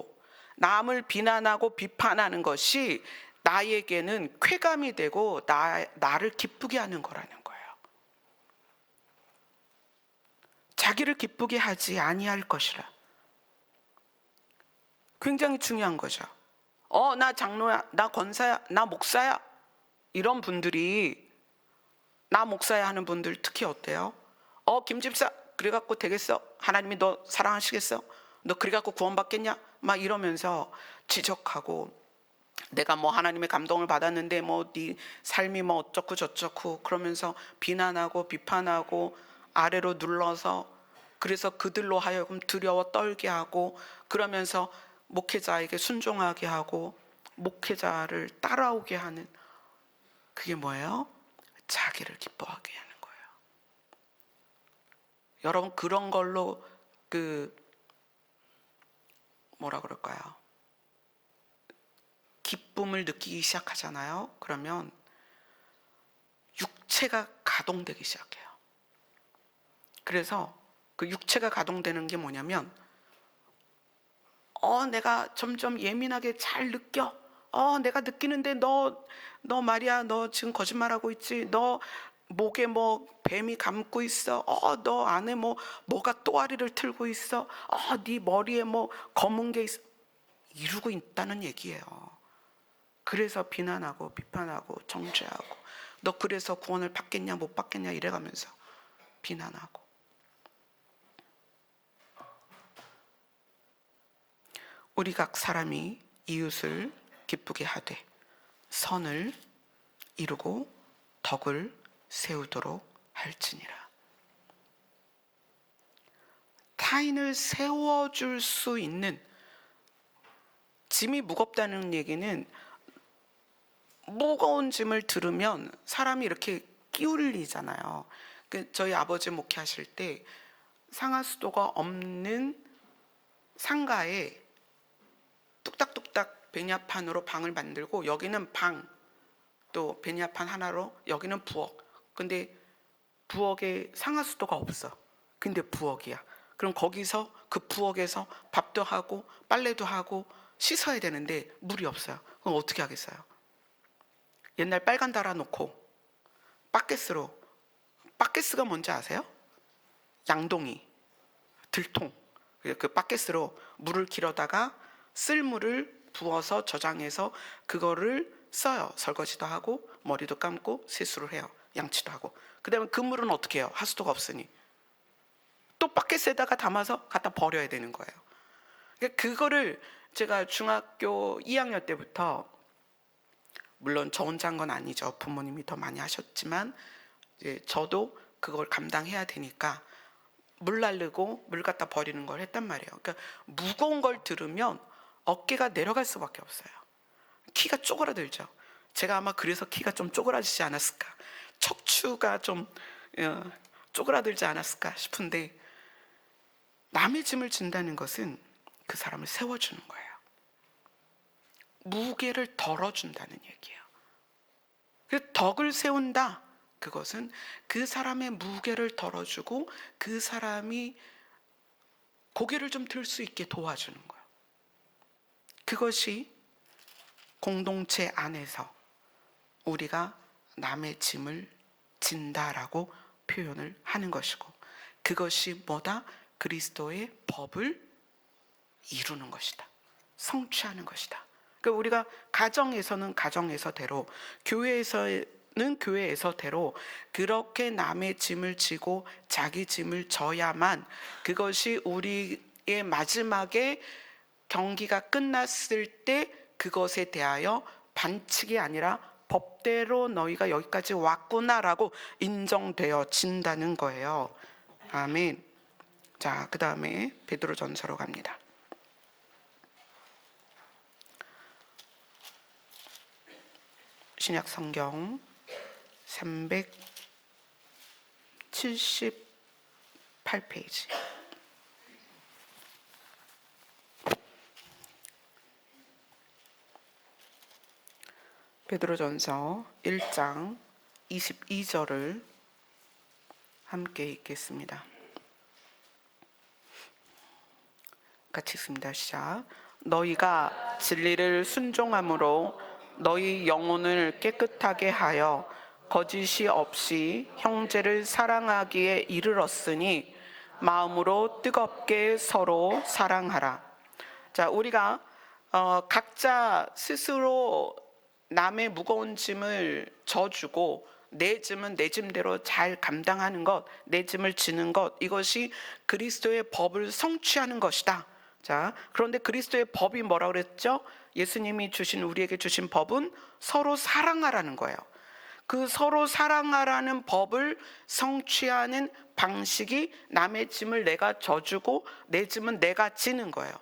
남을 비난하고 비판하는 것이 나에게는 쾌감이 되고 나를 기쁘게 하는 거라는 거예요. 자기를 기쁘게 하지 아니할 것이라. 굉장히 중요한 거죠. 나 장로야, 나 권사야, 나 목사야. 이런 분들이 나 목사야 하는 분들 특히 어때요? 김 집사 그래갖고 되겠어? 하나님이 너 사랑하시겠어? 너 그래갖고 구원받겠냐? 막 이러면서 지적하고, 내가 뭐 하나님의 감동을 받았는데 뭐 네 삶이 뭐 어쩌고 저쩌고 그러면서 비난하고 비판하고 아래로 눌러서, 그래서 그들로 하여금 두려워 떨게 하고, 그러면서 목회자에게 순종하게 하고 목회자를 따라오게 하는, 그게 뭐예요? 자기를 기뻐하게 하는 거예요. 여러분, 그런 걸로 뭐라 그럴까요? 기쁨을 느끼기 시작하잖아요. 그러면 육체가 가동되기 시작해요. 그래서 그 육체가 가동되는 게 뭐냐면, 내가 점점 예민하게 잘 느껴. 내가 느끼는데 너 말이야, 너 지금 거짓말하고 있지. 너 목에 뭐 뱀이 감고 있어. 너 안에 뭐가 또아리를 틀고 있어. 네 머리에 뭐 검은 게 있어. 이루고 있다는 얘기예요. 그래서 비난하고 비판하고 정죄하고, 너 그래서 구원을 받겠냐 못 받겠냐 이래가면서 비난하고. 우리 각 사람이 이웃을 기쁘게 하되 선을 이루고 덕을 세우도록 할지니라. 타인을 세워줄 수 있는, 짐이 무겁다는 얘기는 무거운 짐을 들으면 사람이 이렇게 끼울리잖아요. 저희 아버지 목회하실 때 상하수도가 없는 상가에 뚝딱뚝딱 베냐판으로 방을 만들고, 여기는 방, 또 베냐판 하나로, 여기는 부엌. 근데 부엌에 상하수도가 없어. 근데 부엌이야. 그럼 거기서 그 부엌에서 밥도 하고 빨래도 하고 씻어야 되는데 물이 없어요. 그럼 어떻게 하겠어요? 옛날 빨간 달아놓고 바켓스가 뭔지 아세요? 양동이, 들통, 그 바켓스로 물을 길어다가 쓸 물을 부어서 저장해서 그거를 써요. 설거지도 하고 머리도 감고 세수를 해요. 양치도 하고. 그 다음에 그 물은 어떻게 해요? 하수도가 없으니 또 바켓에다가 담아서 갖다 버려야 되는 거예요. 그러니까 그거를 제가 중학교 2학년 때부터, 물론 저 혼자 한 건 아니죠. 부모님이 더 많이 하셨지만 이제 저도 그걸 감당해야 되니까 물 날르고 물 갖다 버리는 걸 했단 말이에요. 그러니까 무거운 걸 들으면 어깨가 내려갈 수밖에 없어요. 키가 쪼그라들죠. 제가 아마 그래서 키가 좀 쪼그라지지 않았을까, 척추가 좀 쪼그라들지 않았을까 싶은데, 남의 짐을 진다는 것은 그 사람을 세워주는 거예요. 무게를 덜어준다는 얘기예요. 그 덕을 세운다, 그것은 그 사람의 무게를 덜어주고 그 사람이 고개를 좀 들 수 있게 도와주는 거예요. 그것이 공동체 안에서 우리가 남의 짐을 진다라고 표현을 하는 것이고, 그것이 뭐다? 그리스도의 법을 이루는 것이다. 성취하는 것이다. 그러니까 우리가 가정에서는 가정에서대로, 교회에서는 교회에서대로 그렇게 남의 짐을 지고 자기 짐을 져야만, 그것이 우리의 마지막에 경기가 끝났을 때 그것에 대하여 반칙이 아니라 법대로 너희가 여기까지 왔구나라고 인정되어진다는 거예요. 아멘. 자, 그 다음에 베드로전서로 갑니다. 신약 성경 378페이지. 베드로전서 1장 22절을 함께 읽겠습니다. 같이 읽습니다. 시작. 너희가 진리를 순종함으로 너희 영혼을 깨끗하게 하여 거짓이 없이 형제를 사랑하기에 이르렀으니 마음으로 뜨겁게 서로 사랑하라. 자, 우리가 각자 스스로 남의 무거운 짐을 져주고 내 짐은 내 짐대로 잘 감당하는 것, 내 짐을 지는 것, 이것이 그리스도의 법을 성취하는 것이다. 자, 그런데 그리스도의 법이 뭐라고 그랬죠? 예수님이 우리에게 주신 법은 서로 사랑하라는 거예요. 그 서로 사랑하라는 법을 성취하는 방식이 남의 짐을 내가 져주고 내 짐은 내가 지는 거예요.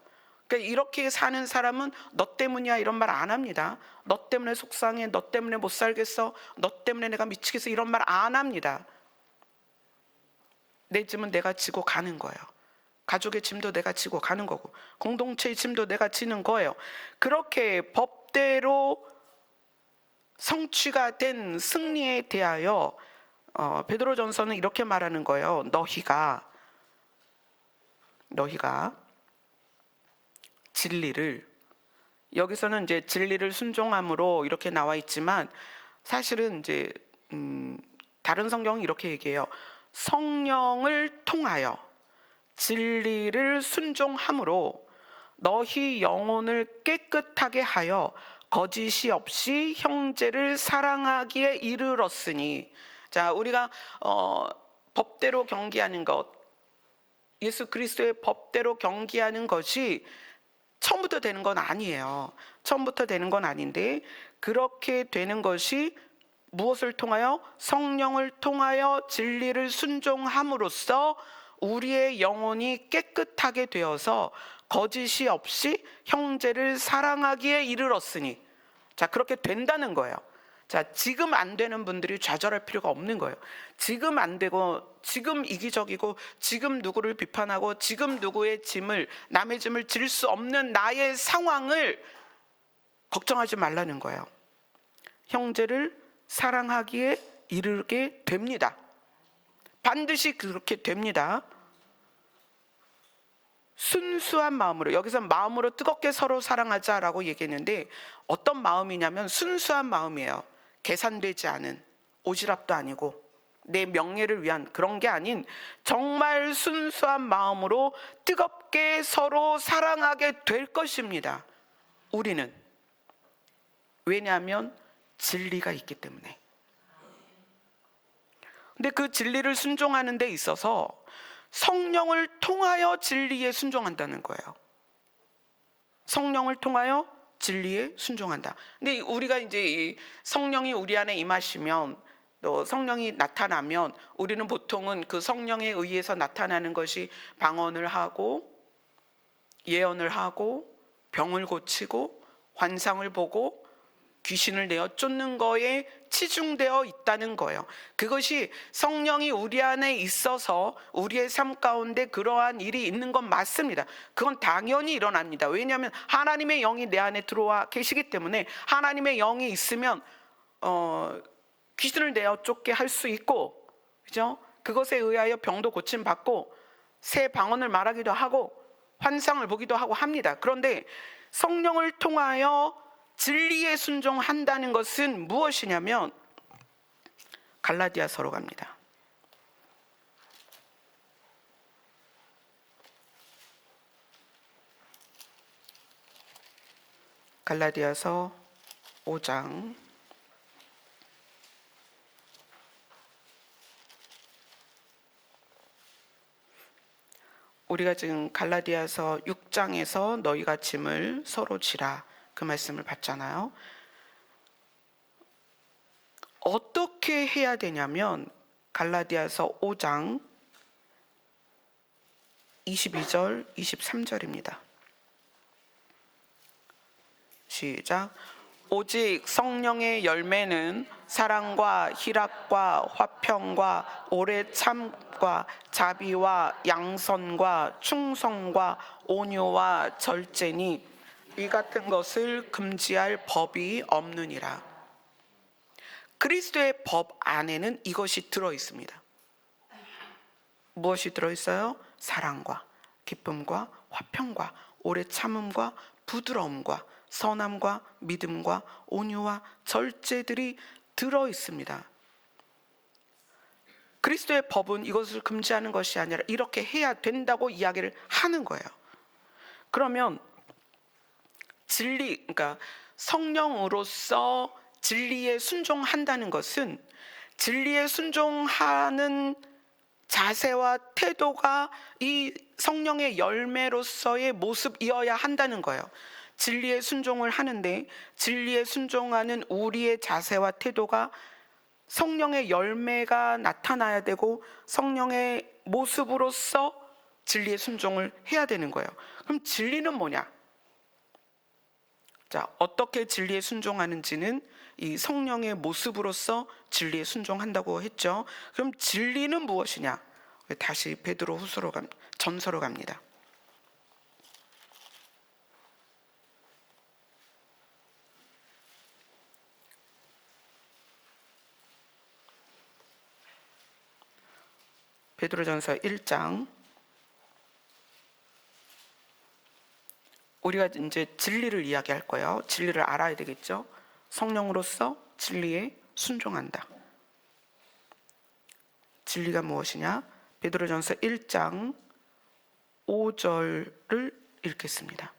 그러니까 이렇게 사는 사람은 너 때문이야 이런 말 안 합니다. 너 때문에 속상해, 너 때문에 못 살겠어, 너 때문에 내가 미치겠어 이런 말 안 합니다. 내 짐은 내가 지고 가는 거예요. 가족의 짐도 내가 지고 가는 거고 공동체의 짐도 내가 지는 거예요. 그렇게 법대로 성취가 된 승리에 대하여 베드로전서는 이렇게 말하는 거예요. 너희가 진리를, 여기서는 이제 진리를 순종함으로 이렇게 나와 있지만 사실은 이제 다른 성경은 이렇게 얘기해요. 성령을 통하여 진리를 순종함으로 너희 영혼을 깨끗하게 하여 거짓이 없이 형제를 사랑하기에 이르렀으니. 자, 우리가 법대로 경기하는 것, 예수 그리스도의 법대로 경기하는 것이 처음부터 되는 건 아니에요. 처음부터 되는 건 아닌데 그렇게 되는 것이 무엇을 통하여? 성령을 통하여 진리를 순종함으로써 우리의 영혼이 깨끗하게 되어서 거짓이 없이 형제를 사랑하기에 이르렀으니. 자, 그렇게 된다는 거예요. 자, 지금 안 되는 분들이 좌절할 필요가 없는 거예요. 지금 안 되고 지금 이기적이고 지금 누구를 비판하고 지금 누구의 짐을, 남의 짐을 질 수 없는 나의 상황을 걱정하지 말라는 거예요. 형제를 사랑하기에 이르게 됩니다. 반드시 그렇게 됩니다. 순수한 마음으로, 여기서 마음으로 뜨겁게 서로 사랑하자라고 얘기했는데 어떤 마음이냐면 순수한 마음이에요. 계산되지 않은, 오지랖도 아니고 내 명예를 위한 그런 게 아닌 정말 순수한 마음으로 뜨겁게 서로 사랑하게 될 것입니다. 우리는. 왜냐하면 진리가 있기 때문에. 근데 그 진리를 순종하는 데 있어서 성령을 통하여 진리에 순종한다는 거예요. 성령을 통하여 진리에 순종한다. 근데 우리가 이제 이 성령이 우리 안에 임하시면, 또 성령이 나타나면 우리는 보통은 그 성령에 의해서 나타나는 것이 방언을 하고 예언을 하고 병을 고치고 환상을 보고 귀신을 내어 쫓는 거에 치중되어 있다는 거예요. 그것이 성령이 우리 안에 있어서 우리의 삶 가운데 그러한 일이 있는 건 맞습니다. 그건 당연히 일어납니다. 왜냐하면 하나님의 영이 내 안에 들어와 계시기 때문에 하나님의 영이 있으면 귀신을 내어 쫓게 할 수 있고, 그죠? 그것에 의하여 병도 고침 받고 새 방언을 말하기도 하고 환상을 보기도 하고 합니다. 그런데 성령을 통하여 진리에 순종한다는 것은 무엇이냐면 갈라디아서로 갑니다. 갈라디아서 5장 우리가 지금 갈라디아서 6장에서 너희가 짐을 서로 지라 그 말씀을 봤잖아요. 어떻게 해야 되냐면 갈라디아서 5장 22절 23절입니다. 시작. 오직 성령의 열매는 사랑과 희락과 화평과 오래 참과 자비와 양선과 충성과 온유와 절제니 이 같은 것을 금지할 법이 없느니라. 그리스도의 법 안에는 이것이 들어 있습니다. 무엇이 들어 있어요? 사랑과 기쁨과 화평과 오래 참음과 부드러움과 선함과 믿음과 온유와 절제들이 들어 있습니다. 그리스도의 법은 이것을 금지하는 것이 아니라 이렇게 해야 된다고 이야기를 하는 거예요. 그러면 진리, 그러니까 성령으로서 진리에 순종한다는 것은 진리에 순종하는 자세와 태도가 이 성령의 열매로서의 모습이어야 한다는 거예요. 진리에 순종을 하는데 진리에 순종하는 우리의 자세와 태도가 성령의 열매가 나타나야 되고 성령의 모습으로서 진리에 순종을 해야 되는 거예요. 그럼 진리는 뭐냐? 자, 어떻게 진리에 순종하는지는 이 성령의 모습으로서 진리에 순종한다고 했죠. 그럼 진리는 무엇이냐? 다시 베드로 후서로 전서로 갑니다. 베드로전서 1장. 우리가 이제 진리를 이야기할 거예요. 진리를 알아야 되겠죠. 성령으로서 진리에 순종한다. 진리가 무엇이냐? 베드로전서 1장 5절을 읽겠습니다.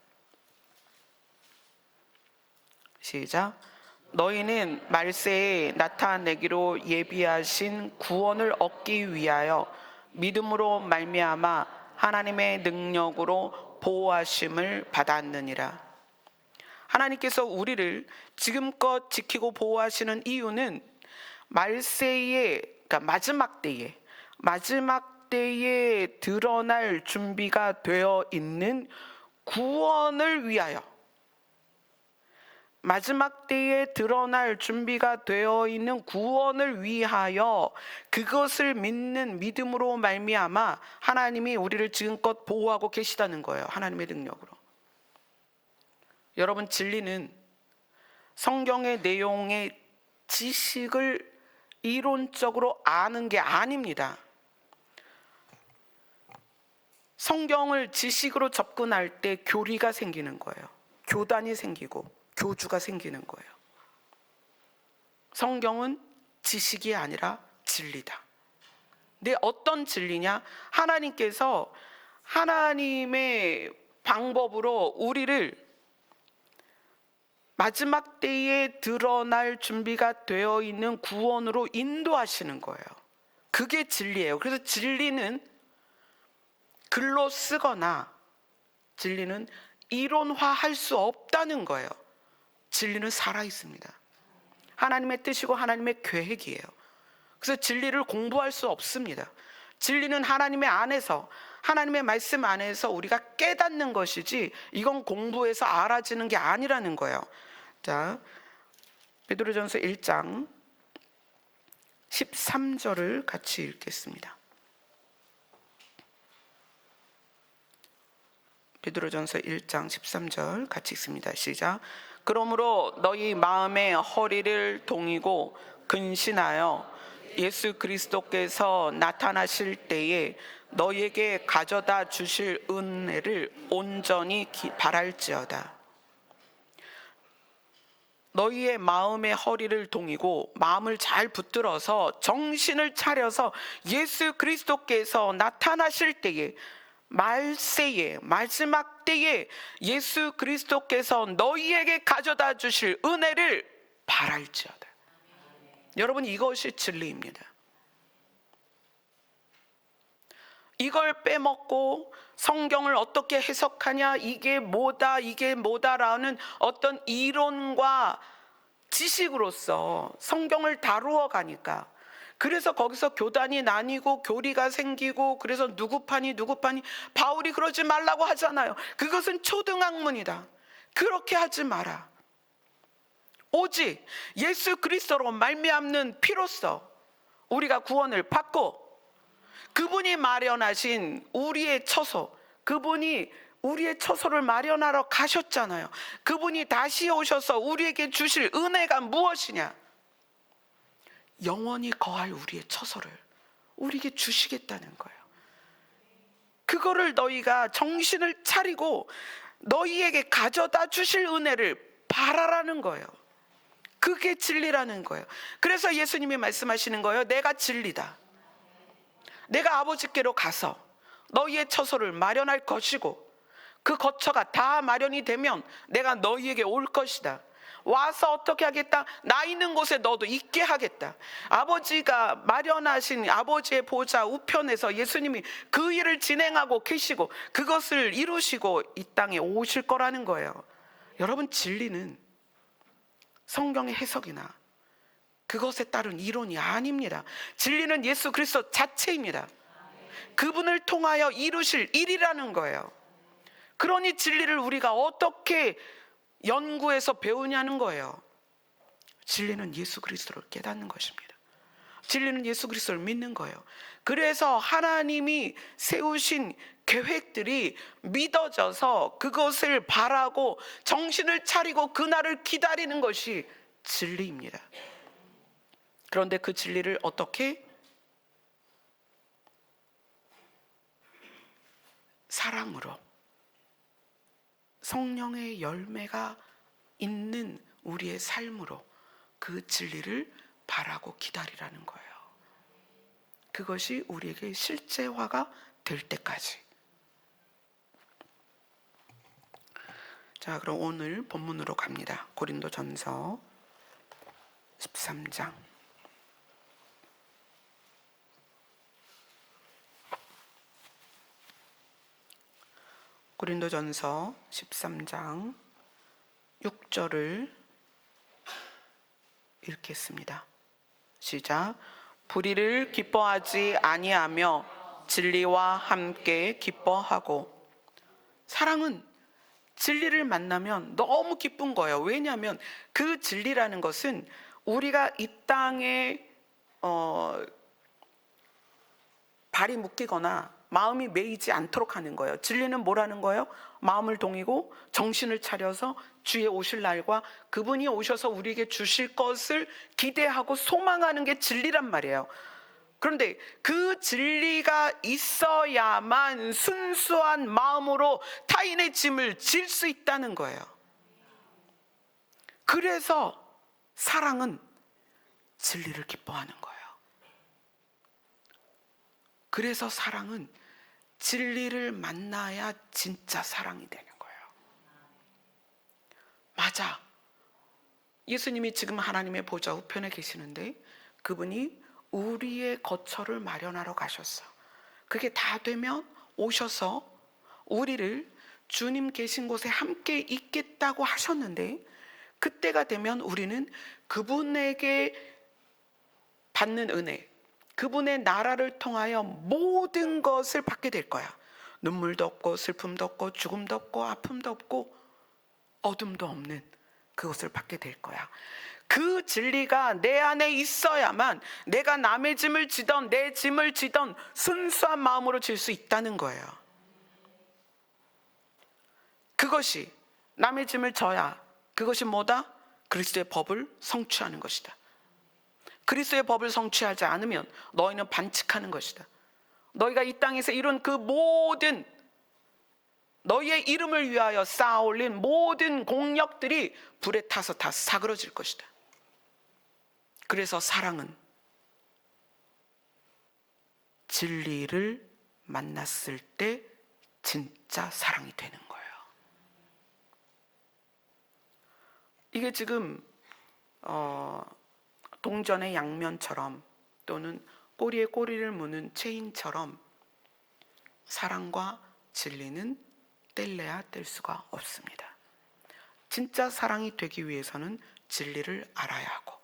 시작. 너희는 말세에 나타내기로 예비하신 구원을 얻기 위하여 믿음으로 말미암아 하나님의 능력으로 보호하심을 받았느니라. 하나님께서 우리를 지금껏 지키고 보호하시는 이유는 말세에, 그러니까 마지막 때에 드러날 준비가 되어 있는 구원을 위하여, 마지막 때에 드러날 준비가 되어 있는 구원을 위하여 그것을 믿는 믿음으로 말미암아 하나님이 우리를 지금껏 보호하고 계시다는 거예요. 하나님의 능력으로. 여러분, 진리는 성경의 내용의 지식을 이론적으로 아는 게 아닙니다. 성경을 지식으로 접근할 때 교리가 생기는 거예요. 교단이 생기고 교주가 생기는 거예요. 성경은 지식이 아니라 진리다. 근데 어떤 진리냐? 하나님께서 하나님의 방법으로 우리를 마지막 때에 드러날 준비가 되어 있는 구원으로 인도하시는 거예요. 그게 진리예요. 그래서 진리는 글로 쓰거나 진리는 이론화할 수 없다는 거예요. 진리는 살아있습니다. 하나님의 뜻이고 하나님의 계획이에요. 그래서 진리를 공부할 수 없습니다. 진리는 하나님의 안에서, 하나님의 말씀 안에서 우리가 깨닫는 것이지 이건 공부해서 알아지는 게 아니라는 거예요. 자, 베드로전서 1장 13절을 같이 읽겠습니다. 베드로전서 1장 13절 같이 읽습니다. 시작. 그러므로 너희 마음의 허리를 동이고 근신하여 예수 그리스도께서 나타나실 때에 너희에게 가져다 주실 은혜를 온전히 바랄지어다. 너희의 마음의 허리를 동이고 마음을 잘 붙들어서 정신을 차려서 예수 그리스도께서 나타나실 때에, 말세에, 마지막 때에 예수 그리스도께서 너희에게 가져다 주실 은혜를 바랄지어다. 여러분, 이것이 진리입니다. 이걸 빼먹고 성경을 어떻게 해석하냐, 이게 뭐다라는 어떤 이론과 지식으로서 성경을 다루어 가니까, 그래서 거기서 교단이 나뉘고 교리가 생기고, 그래서 누구 파니 바울이 그러지 말라고 하잖아요. 그것은 초등학문이다. 그렇게 하지 마라. 오직 예수 그리스도로 말미암는 피로써 우리가 구원을 받고, 그분이 마련하신 우리의 처소, 그분이 우리의 처소를 마련하러 가셨잖아요. 그분이 다시 오셔서 우리에게 주실 은혜가 무엇이냐? 영원히 거할 우리의 처소를 우리에게 주시겠다는 거예요. 그거를 너희가 정신을 차리고 너희에게 가져다 주실 은혜를 바라라는 거예요. 그게 진리라는 거예요. 그래서 예수님이 말씀하시는 거예요. 내가 진리다. 내가 아버지께로 가서 너희의 처소를 마련할 것이고, 그 거처가 다 마련이 되면 내가 너희에게 올 것이다. 와서 어떻게 하겠다? 나 있는 곳에 너도 있게 하겠다. 아버지가 마련하신 아버지의 보좌 우편에서 예수님이 그 일을 진행하고 계시고 그것을 이루시고 이 땅에 오실 거라는 거예요. 여러분, 진리는 성경의 해석이나 그것에 따른 이론이 아닙니다. 진리는 예수 그리스도 자체입니다. 그분을 통하여 이루실 일이라는 거예요. 그러니 진리를 우리가 어떻게 연구해서 배우냐는 거예요. 진리는 예수 그리스도를 깨닫는 것입니다. 진리는 예수 그리스도를 믿는 거예요. 그래서 하나님이 세우신 계획들이 믿어져서 그것을 바라고 정신을 차리고 그날을 기다리는 것이 진리입니다. 그런데 그 진리를 어떻게? 사랑으로, 성령의 열매가 있는 우리의 삶으로 그 진리를 바라고 기다리라는 거예요. 그것이 우리에게 실제화가 될 때까지. 자, 그럼 오늘 본문으로 갑니다. 고린도전서 13장. 고린도전서 13장 6절을 읽겠습니다. 시작. 불의를 기뻐하지 아니하며 진리와 함께 기뻐하고. 사랑은 진리를 만나면 너무 기쁜 거예요. 왜냐하면 그 진리라는 것은 우리가 이 땅에 발이 묶이거나 마음이 매이지 않도록 하는 거예요. 진리는 뭐라는 거예요? 마음을 동이고 정신을 차려서 주의 오실 날과 그분이 오셔서 우리에게 주실 것을 기대하고 소망하는 게 진리란 말이에요. 그런데 그 진리가 있어야만 순수한 마음으로 타인의 짐을 질 수 있다는 거예요. 그래서 사랑은 진리를 기뻐하는 거예요. 그래서 사랑은 진리를 만나야 진짜 사랑이 되는 거예요. 맞아. 예수님이 지금 하나님의 보좌 우편에 계시는데 그분이 우리의 거처를 마련하러 가셨어. 그게 다 되면 오셔서 우리를 주님 계신 곳에 함께 있겠다고 하셨는데, 그때가 되면 우리는 그분에게 받는 은혜, 그분의 나라를 통하여 모든 것을 받게 될 거야. 눈물도 없고 슬픔도 없고 죽음도 없고 아픔도 없고 어둠도 없는 그것을 받게 될 거야. 그 진리가 내 안에 있어야만 내가 남의 짐을 지던 내 짐을 지던 순수한 마음으로 질 수 있다는 거예요. 그것이 남의 짐을 져야 그것이 뭐다? 그리스도의 법을 성취하는 것이다. 그리스도의 법을 성취하지 않으면 너희는 반칙하는 것이다. 너희가 이 땅에서 이룬 그 모든 너희의 이름을 위하여 쌓아 올린 모든 공력들이 불에 타서 다 사그러질 것이다. 그래서 사랑은 진리를 만났을 때 진짜 사랑이 되는 거예요. 이게 지금 동전의 양면처럼 또는 꼬리에 꼬리를 무는 체인처럼 사랑과 진리는 뗄래야 뗄 수가 없습니다. 진짜 사랑이 되기 위해서는 진리를 알아야 하고,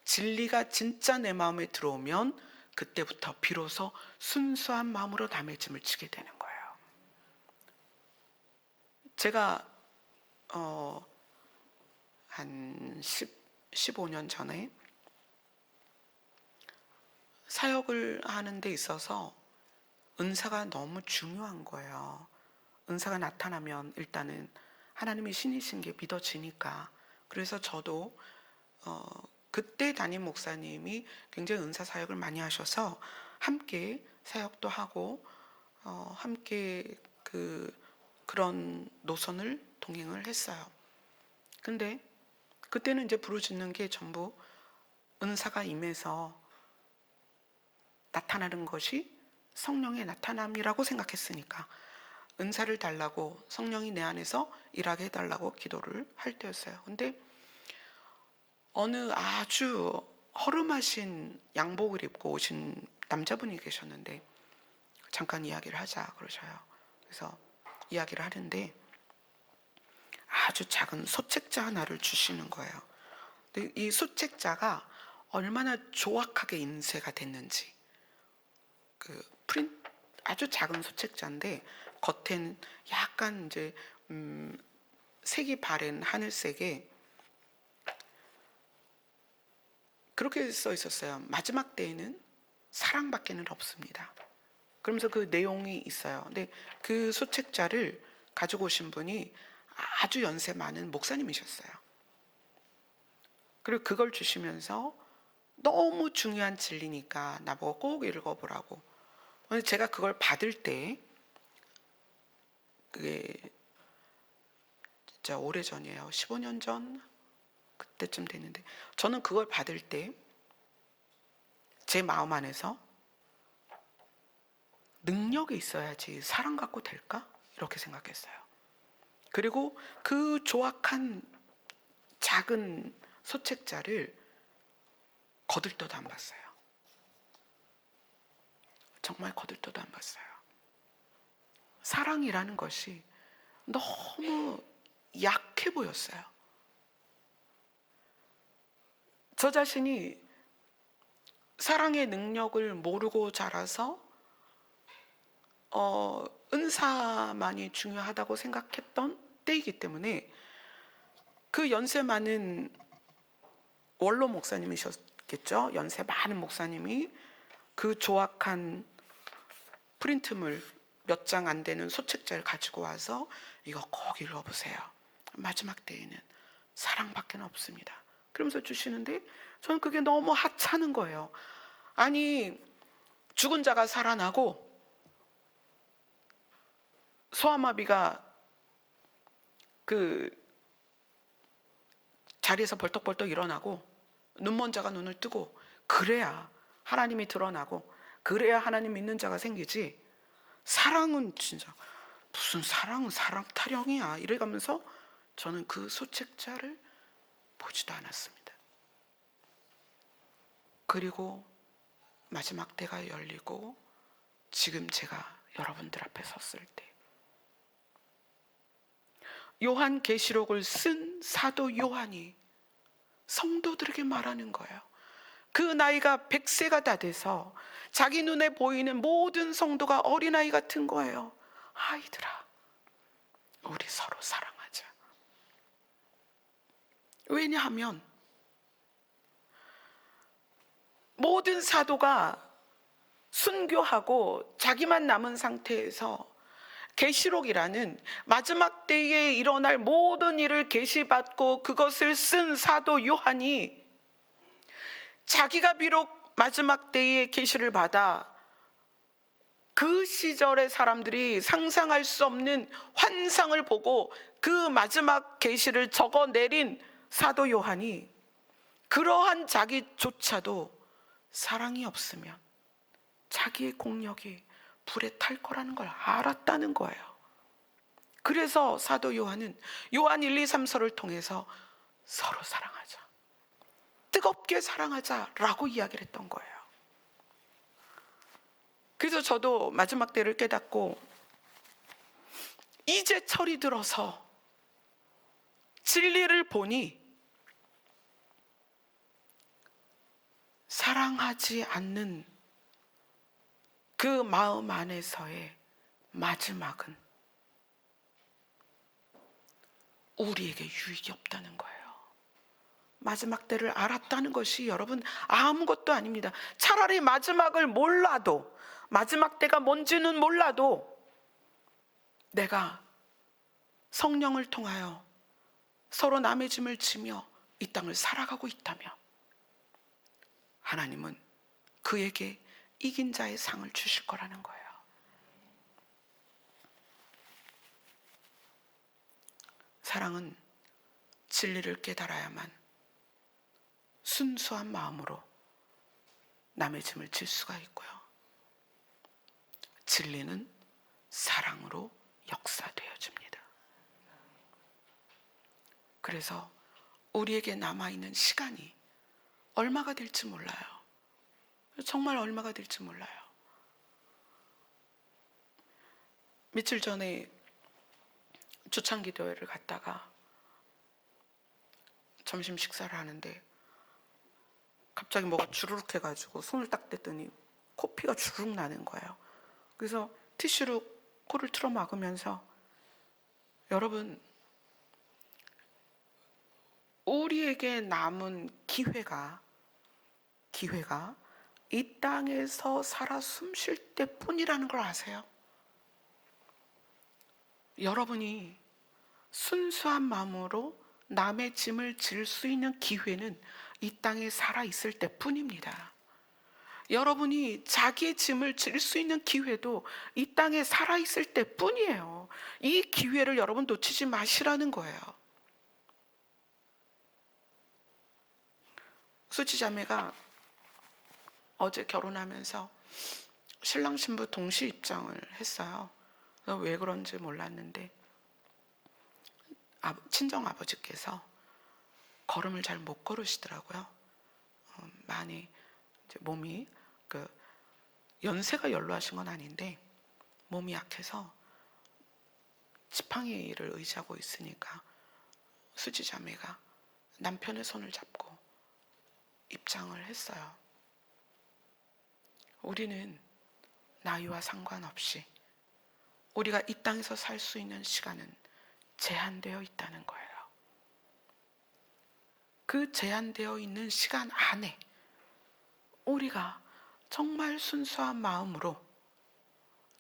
진리가 진짜 내 마음에 들어오면 그때부터 비로소 순수한 마음으로 남의 짐을 지게 되는 거예요. 제가 한 15년 전에 사역을 하는 데 있어서 은사가 너무 중요한 거예요. 은사가 나타나면 일단은 하나님이 신이신 게 믿어지니까. 그래서 저도 그때 담임 목사님이 굉장히 은사 사역을 많이 하셔서 함께 사역도 하고 함께 그런 노선을 동행을 했어요. 근데 그때는 이제 부르짖는 게 전부 은사가 임해서 나타나는 것이 성령의 나타남이라고 생각했으니까 은사를 달라고, 성령이 내 안에서 일하게 해달라고 기도를 할 때였어요. 근데 어느 아주 허름하신 양복을 입고 오신 남자분이 계셨는데 잠깐 이야기를 하자 그러셔요. 그래서 이야기를 하는데 아주 작은 소책자 하나를 주시는 거예요. 근데 이 소책자가 얼마나 조악하게 인쇄가 됐는지, 아주 작은 소책자인데 겉엔 약간 이제 색이 바랜 하늘색에 그렇게 써 있었어요. 마지막 때에는 사랑밖에는 없습니다. 그러면서 그 내용이 있어요. 근데 그 소책자를 가지고 오신 분이 아주 연세 많은 목사님이셨어요. 그리고 그걸 주시면서 너무 중요한 진리니까 나보고 꼭 읽어보라고. 근데 제가 그걸 받을 때, 그게 진짜 오래전이에요. 15년 전 그때쯤 됐는데, 저는 그걸 받을 때 제 마음 안에서 능력이 있어야지 사랑 갖고 될까? 이렇게 생각했어요. 그리고 그 조악한 작은 소책자를 거들떠도 안 봤어요. 정말 거들떠도 안 봤어요. 사랑이라는 것이 너무 약해 보였어요. 저 자신이 사랑의 능력을 모르고 자라서 은사만이 중요하다고 생각했던 때이기 때문에 그 연세 많은 원로 목사님이셨겠죠. 연세 많은 목사님이 그 조악한 프린트물 몇 장 안 되는 소책자를 가지고 와서 이거 꼭 읽어보세요. 마지막 때에는 사랑밖에 없습니다. 그러면서 주시는데 저는 그게 너무 하찮은 거예요. 아니, 죽은 자가 살아나고 소아마비가 그 자리에서 벌떡벌떡 일어나고 눈먼 자가 눈을 뜨고 그래야 하나님이 드러나고 그래야 하나님 믿는 자가 생기지, 사랑은 진짜 무슨 사랑은 사랑 타령이야 이래가면서 저는 그 소책자를 보지도 않았습니다. 그리고 마지막 때가 열리고 지금 제가 여러분들 앞에 섰을 때 요한계시록을 쓴 사도 요한이 성도들에게 말하는 거예요. 그 나이가 100세가 다 돼서 자기 눈에 보이는 모든 성도가 어린아이 같은 거예요. 아이들아, 우리 서로 사랑하자. 왜냐하면 모든 사도가 순교하고 자기만 남은 상태에서 계시록이라는 마지막 때에 일어날 모든 일을 계시받고 그것을 쓴 사도 요한이 자기가 비록 마지막 때에 계시를 받아 그 시절의 사람들이 상상할 수 없는 환상을 보고 그 마지막 계시를 적어내린 사도 요한이 그러한 자기조차도 사랑이 없으면 자기의 공력이 불에 탈 거라는 걸 알았다는 거예요. 그래서 사도 요한은 요한 1, 2, 3서를 통해서 서로 사랑하자, 뜨겁게 사랑하자라고 이야기를 했던 거예요. 그래서 저도 마지막 때를 깨닫고 이제 철이 들어서 진리를 보니 사랑하지 않는 그 마음 안에서의 마지막은 우리에게 유익이 없다는 거예요. 마지막 때를 알았다는 것이 여러분 아무것도 아닙니다. 차라리 마지막을 몰라도, 마지막 때가 뭔지는 몰라도 내가 성령을 통하여 서로 남의 짐을 지며 이 땅을 살아가고 있다면 하나님은 그에게 이긴 자의 상을 주실 거라는 거예요. 사랑은 진리를 깨달아야만 순수한 마음으로 남의 짐을 질 수가 있고요. 진리는 사랑으로 역사되어집니다. 그래서 우리에게 남아있는 시간이 얼마가 될지 몰라요. 정말 얼마가 될지 몰라요. 며칠 전에 주창기도회를 갔다가 점심 식사를 하는데 갑자기 뭐가 주르륵 해가지고 손을 딱 댔더니 코피가 주르륵 나는 거예요. 그래서 티슈로 코를 틀어 막으면서, 여러분, 우리에게 남은 기회가 이 땅에서 살아 숨 쉴 때뿐이라는 걸 아세요? 여러분이 순수한 마음으로 남의 짐을 질 수 있는 기회는 이 땅에 살아 있을 때뿐입니다. 여러분이 자기의 짐을 질 수 있는 기회도 이 땅에 살아 있을 때뿐이에요. 이 기회를 여러분 놓치지 마시라는 거예요. 수지자매가 어제 결혼하면서 신랑 신부 동시 입장을 했어요. 왜 그런지 몰랐는데 친정 아버지께서 걸음을 잘 못 걸으시더라고요. 많이 이제 몸이 연세가 연로하신 건 아닌데 몸이 약해서 지팡이를 의지하고 있으니까 수지자매가 남편의 손을 잡고 입장을 했어요. 우리는 나이와 상관없이 우리가 이 땅에서 살 수 있는 시간은 제한되어 있다는 거예요. 그 제한되어 있는 시간 안에 우리가 정말 순수한 마음으로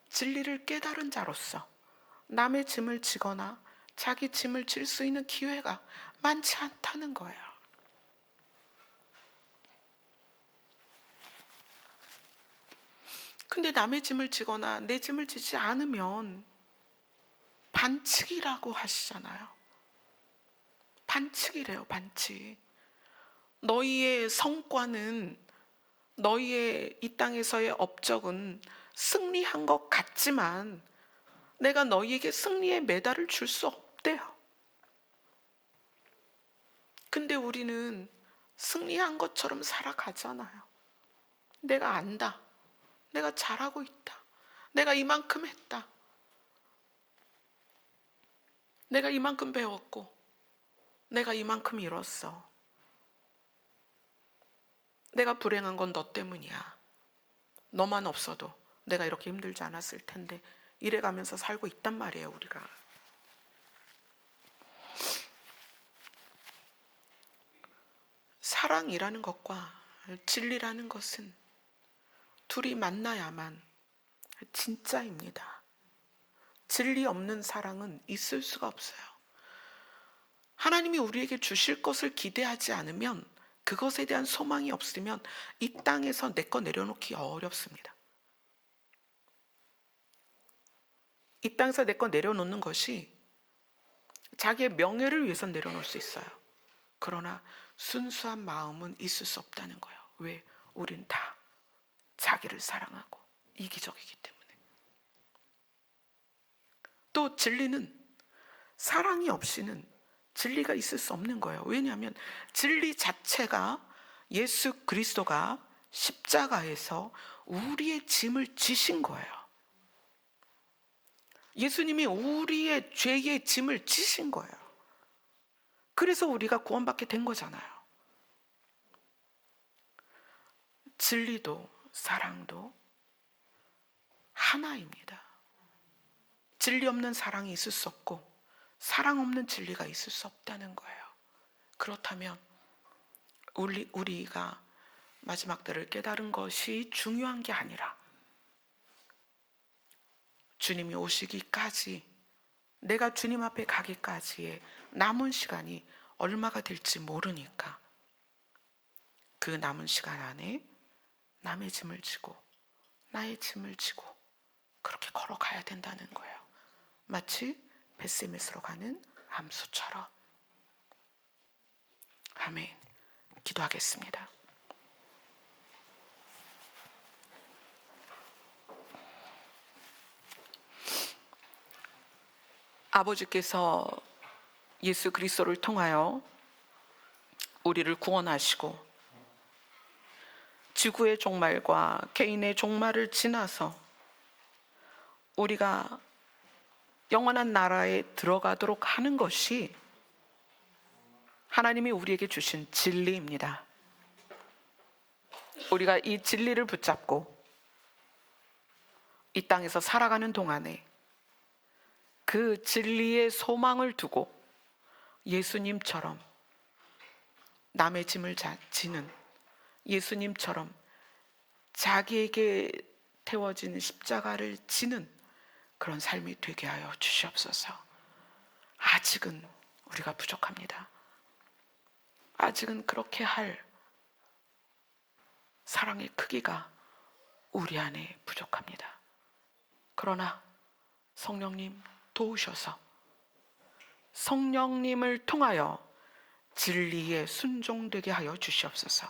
진리를 깨달은 자로서 남의 짐을 지거나 자기 짐을 질 수 있는 기회가 많지 않다는 거예요. 근데 남의 짐을 지거나 내 짐을 지지 않으면 반칙이라고 하시잖아요. 반칙이래요, 반칙. 너희의 성과는, 너희의 이 땅에서의 업적은 승리한 것 같지만 내가 너희에게 승리의 메달을 줄 수 없대요. 근데 우리는 승리한 것처럼 살아가잖아요. 내가 안다. 내가 잘하고 있다. 내가 이만큼 했다. 내가 이만큼 배웠고 내가 이만큼 이뤘어. 내가 불행한 건 너 때문이야. 너만 없어도 내가 이렇게 힘들지 않았을 텐데, 이래가면서 살고 있단 말이에요, 우리가. 사랑이라는 것과 진리라는 것은 둘이 만나야만 진짜입니다. 진리 없는 사랑은 있을 수가 없어요. 하나님이 우리에게 주실 것을 기대하지 않으면, 그것에 대한 소망이 없으면 이 땅에서 내 거 내려놓기 어렵습니다. 이 땅에서 내 거 내려놓는 것이 자기의 명예를 위해서 내려놓을 수 있어요. 그러나 순수한 마음은 있을 수 없다는 거예요. 왜? 우린 다 자기를 사랑하고 이기적이기 때문에. 또 진리는, 사랑이 없이는 진리가 있을 수 없는 거예요. 왜냐하면 진리 자체가 예수 그리스도가 십자가에서 우리의 짐을 지신 거예요. 예수님이 우리의 죄의 짐을 지신 거예요. 그래서 우리가 구원받게 된 거잖아요. 진리도 사랑도 하나입니다. 진리 없는 사랑이 있을 수 없고 사랑 없는 진리가 있을 수 없다는 거예요. 그렇다면 우리가 마지막 때를 깨달은 것이 중요한 게 아니라 주님이 오시기까지, 내가 주님 앞에 가기까지의 남은 시간이 얼마가 될지 모르니까 그 남은 시간 안에 남의 짐을 지고 나의 짐을 지고 그렇게 걸어가야 된다는 거예요. 마치 벳세메스로 가는 암소처럼. 아멘. 기도하겠습니다. 아버지께서 예수 그리스도를 통하여 우리를 구원하시고 지구의 종말과 개인의 종말을 지나서 우리가 영원한 나라에 들어가도록 하는 것이 하나님이 우리에게 주신 진리입니다. 우리가 이 진리를 붙잡고 이 땅에서 살아가는 동안에 그 진리의 소망을 두고 예수님처럼 남의 짐을 지는, 예수님처럼 자기에게 태워진 십자가를 지는 그런 삶이 되게 하여 주시옵소서. 아직은 우리가 부족합니다. 아직은 그렇게 할 사랑의 크기가 우리 안에 부족합니다. 그러나 성령님 도우셔서 성령님을 통하여 진리에 순종되게 하여 주시옵소서.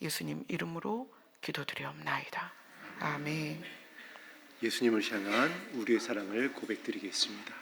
예수님 이름으로 기도드리옵나이다. 아멘. 예수님을 향한 우리의 사랑을 고백드리겠습니다.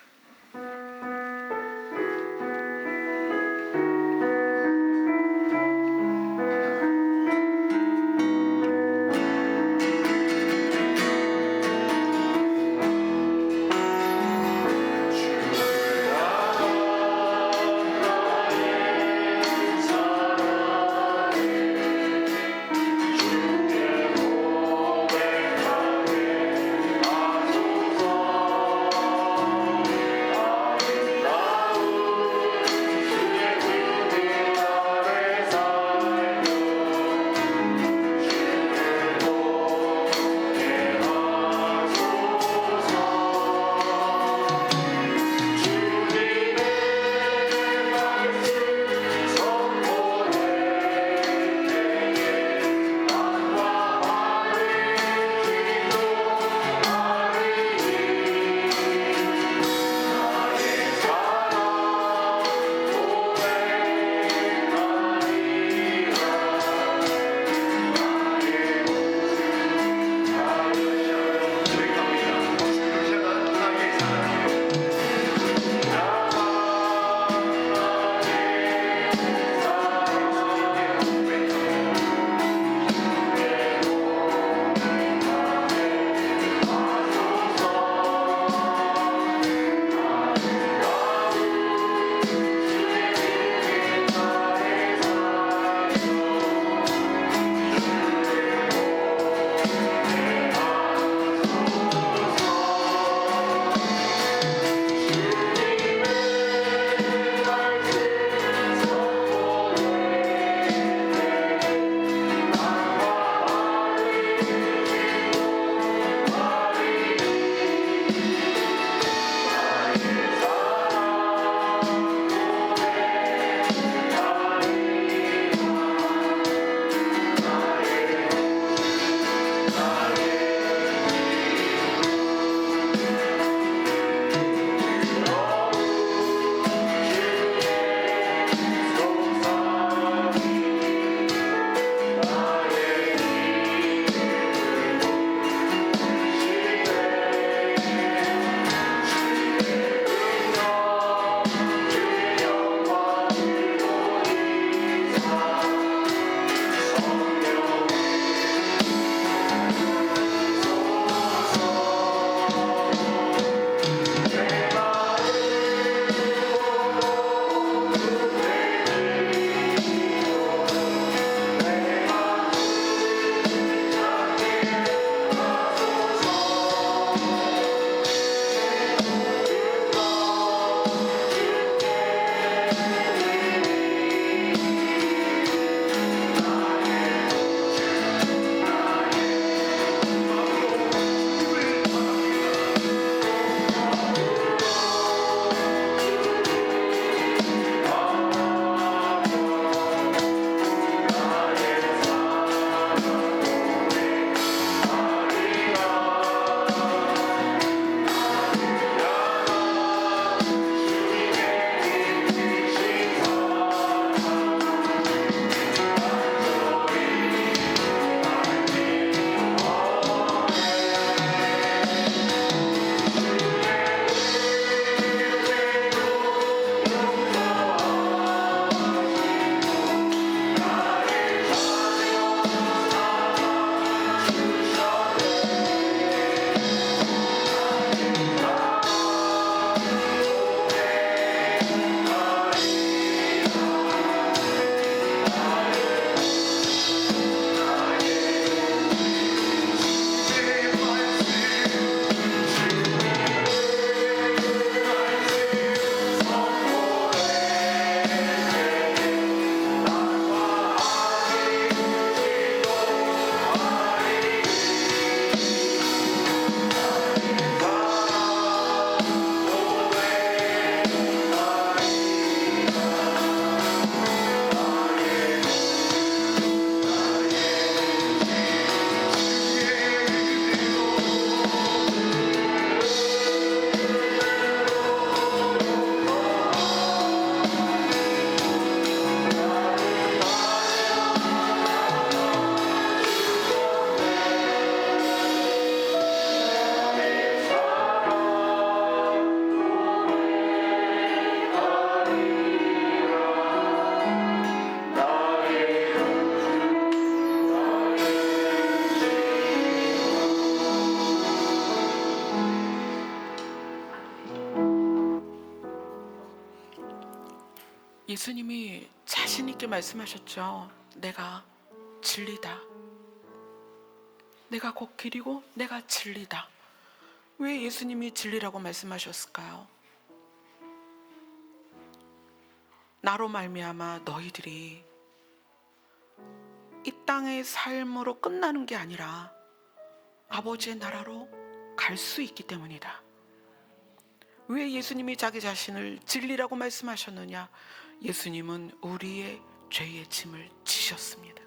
예수님이 자신 있게 말씀하셨죠. 내가 진리다. 내가 곧 길이고 내가 진리다. 왜 예수님이 진리라고 말씀하셨을까요? 나로 말미암아 너희들이 이 땅의 삶으로 끝나는 게 아니라 아버지의 나라로 갈 수 있기 때문이다. 왜 예수님이 자기 자신을 진리라고 말씀하셨느냐? 예수님은 우리의 죄의 짐을 지셨습니다.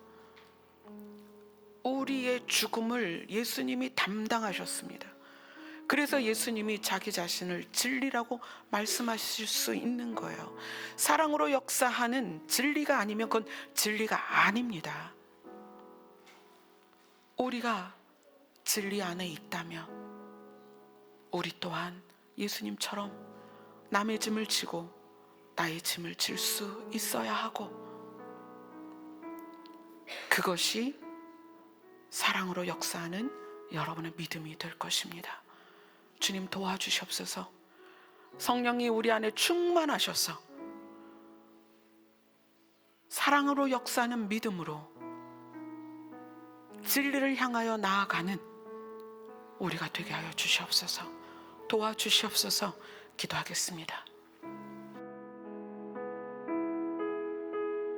우리의 죽음을 예수님이 담당하셨습니다. 그래서 예수님이 자기 자신을 진리라고 말씀하실 수 있는 거예요. 사랑으로 역사하는 진리가 아니면 그건 진리가 아닙니다. 우리가 진리 안에 있다면 우리 또한 예수님처럼 남의 짐을 지고 나의 짐을 질 수 있어야 하고, 그것이 사랑으로 역사하는 여러분의 믿음이 될 것입니다. 주님 도와주시옵소서. 성령이 우리 안에 충만하셔서 사랑으로 역사하는 믿음으로 진리를 향하여 나아가는 우리가 되게 하여 주시옵소서. 도와주시옵소서. 기도하겠습니다.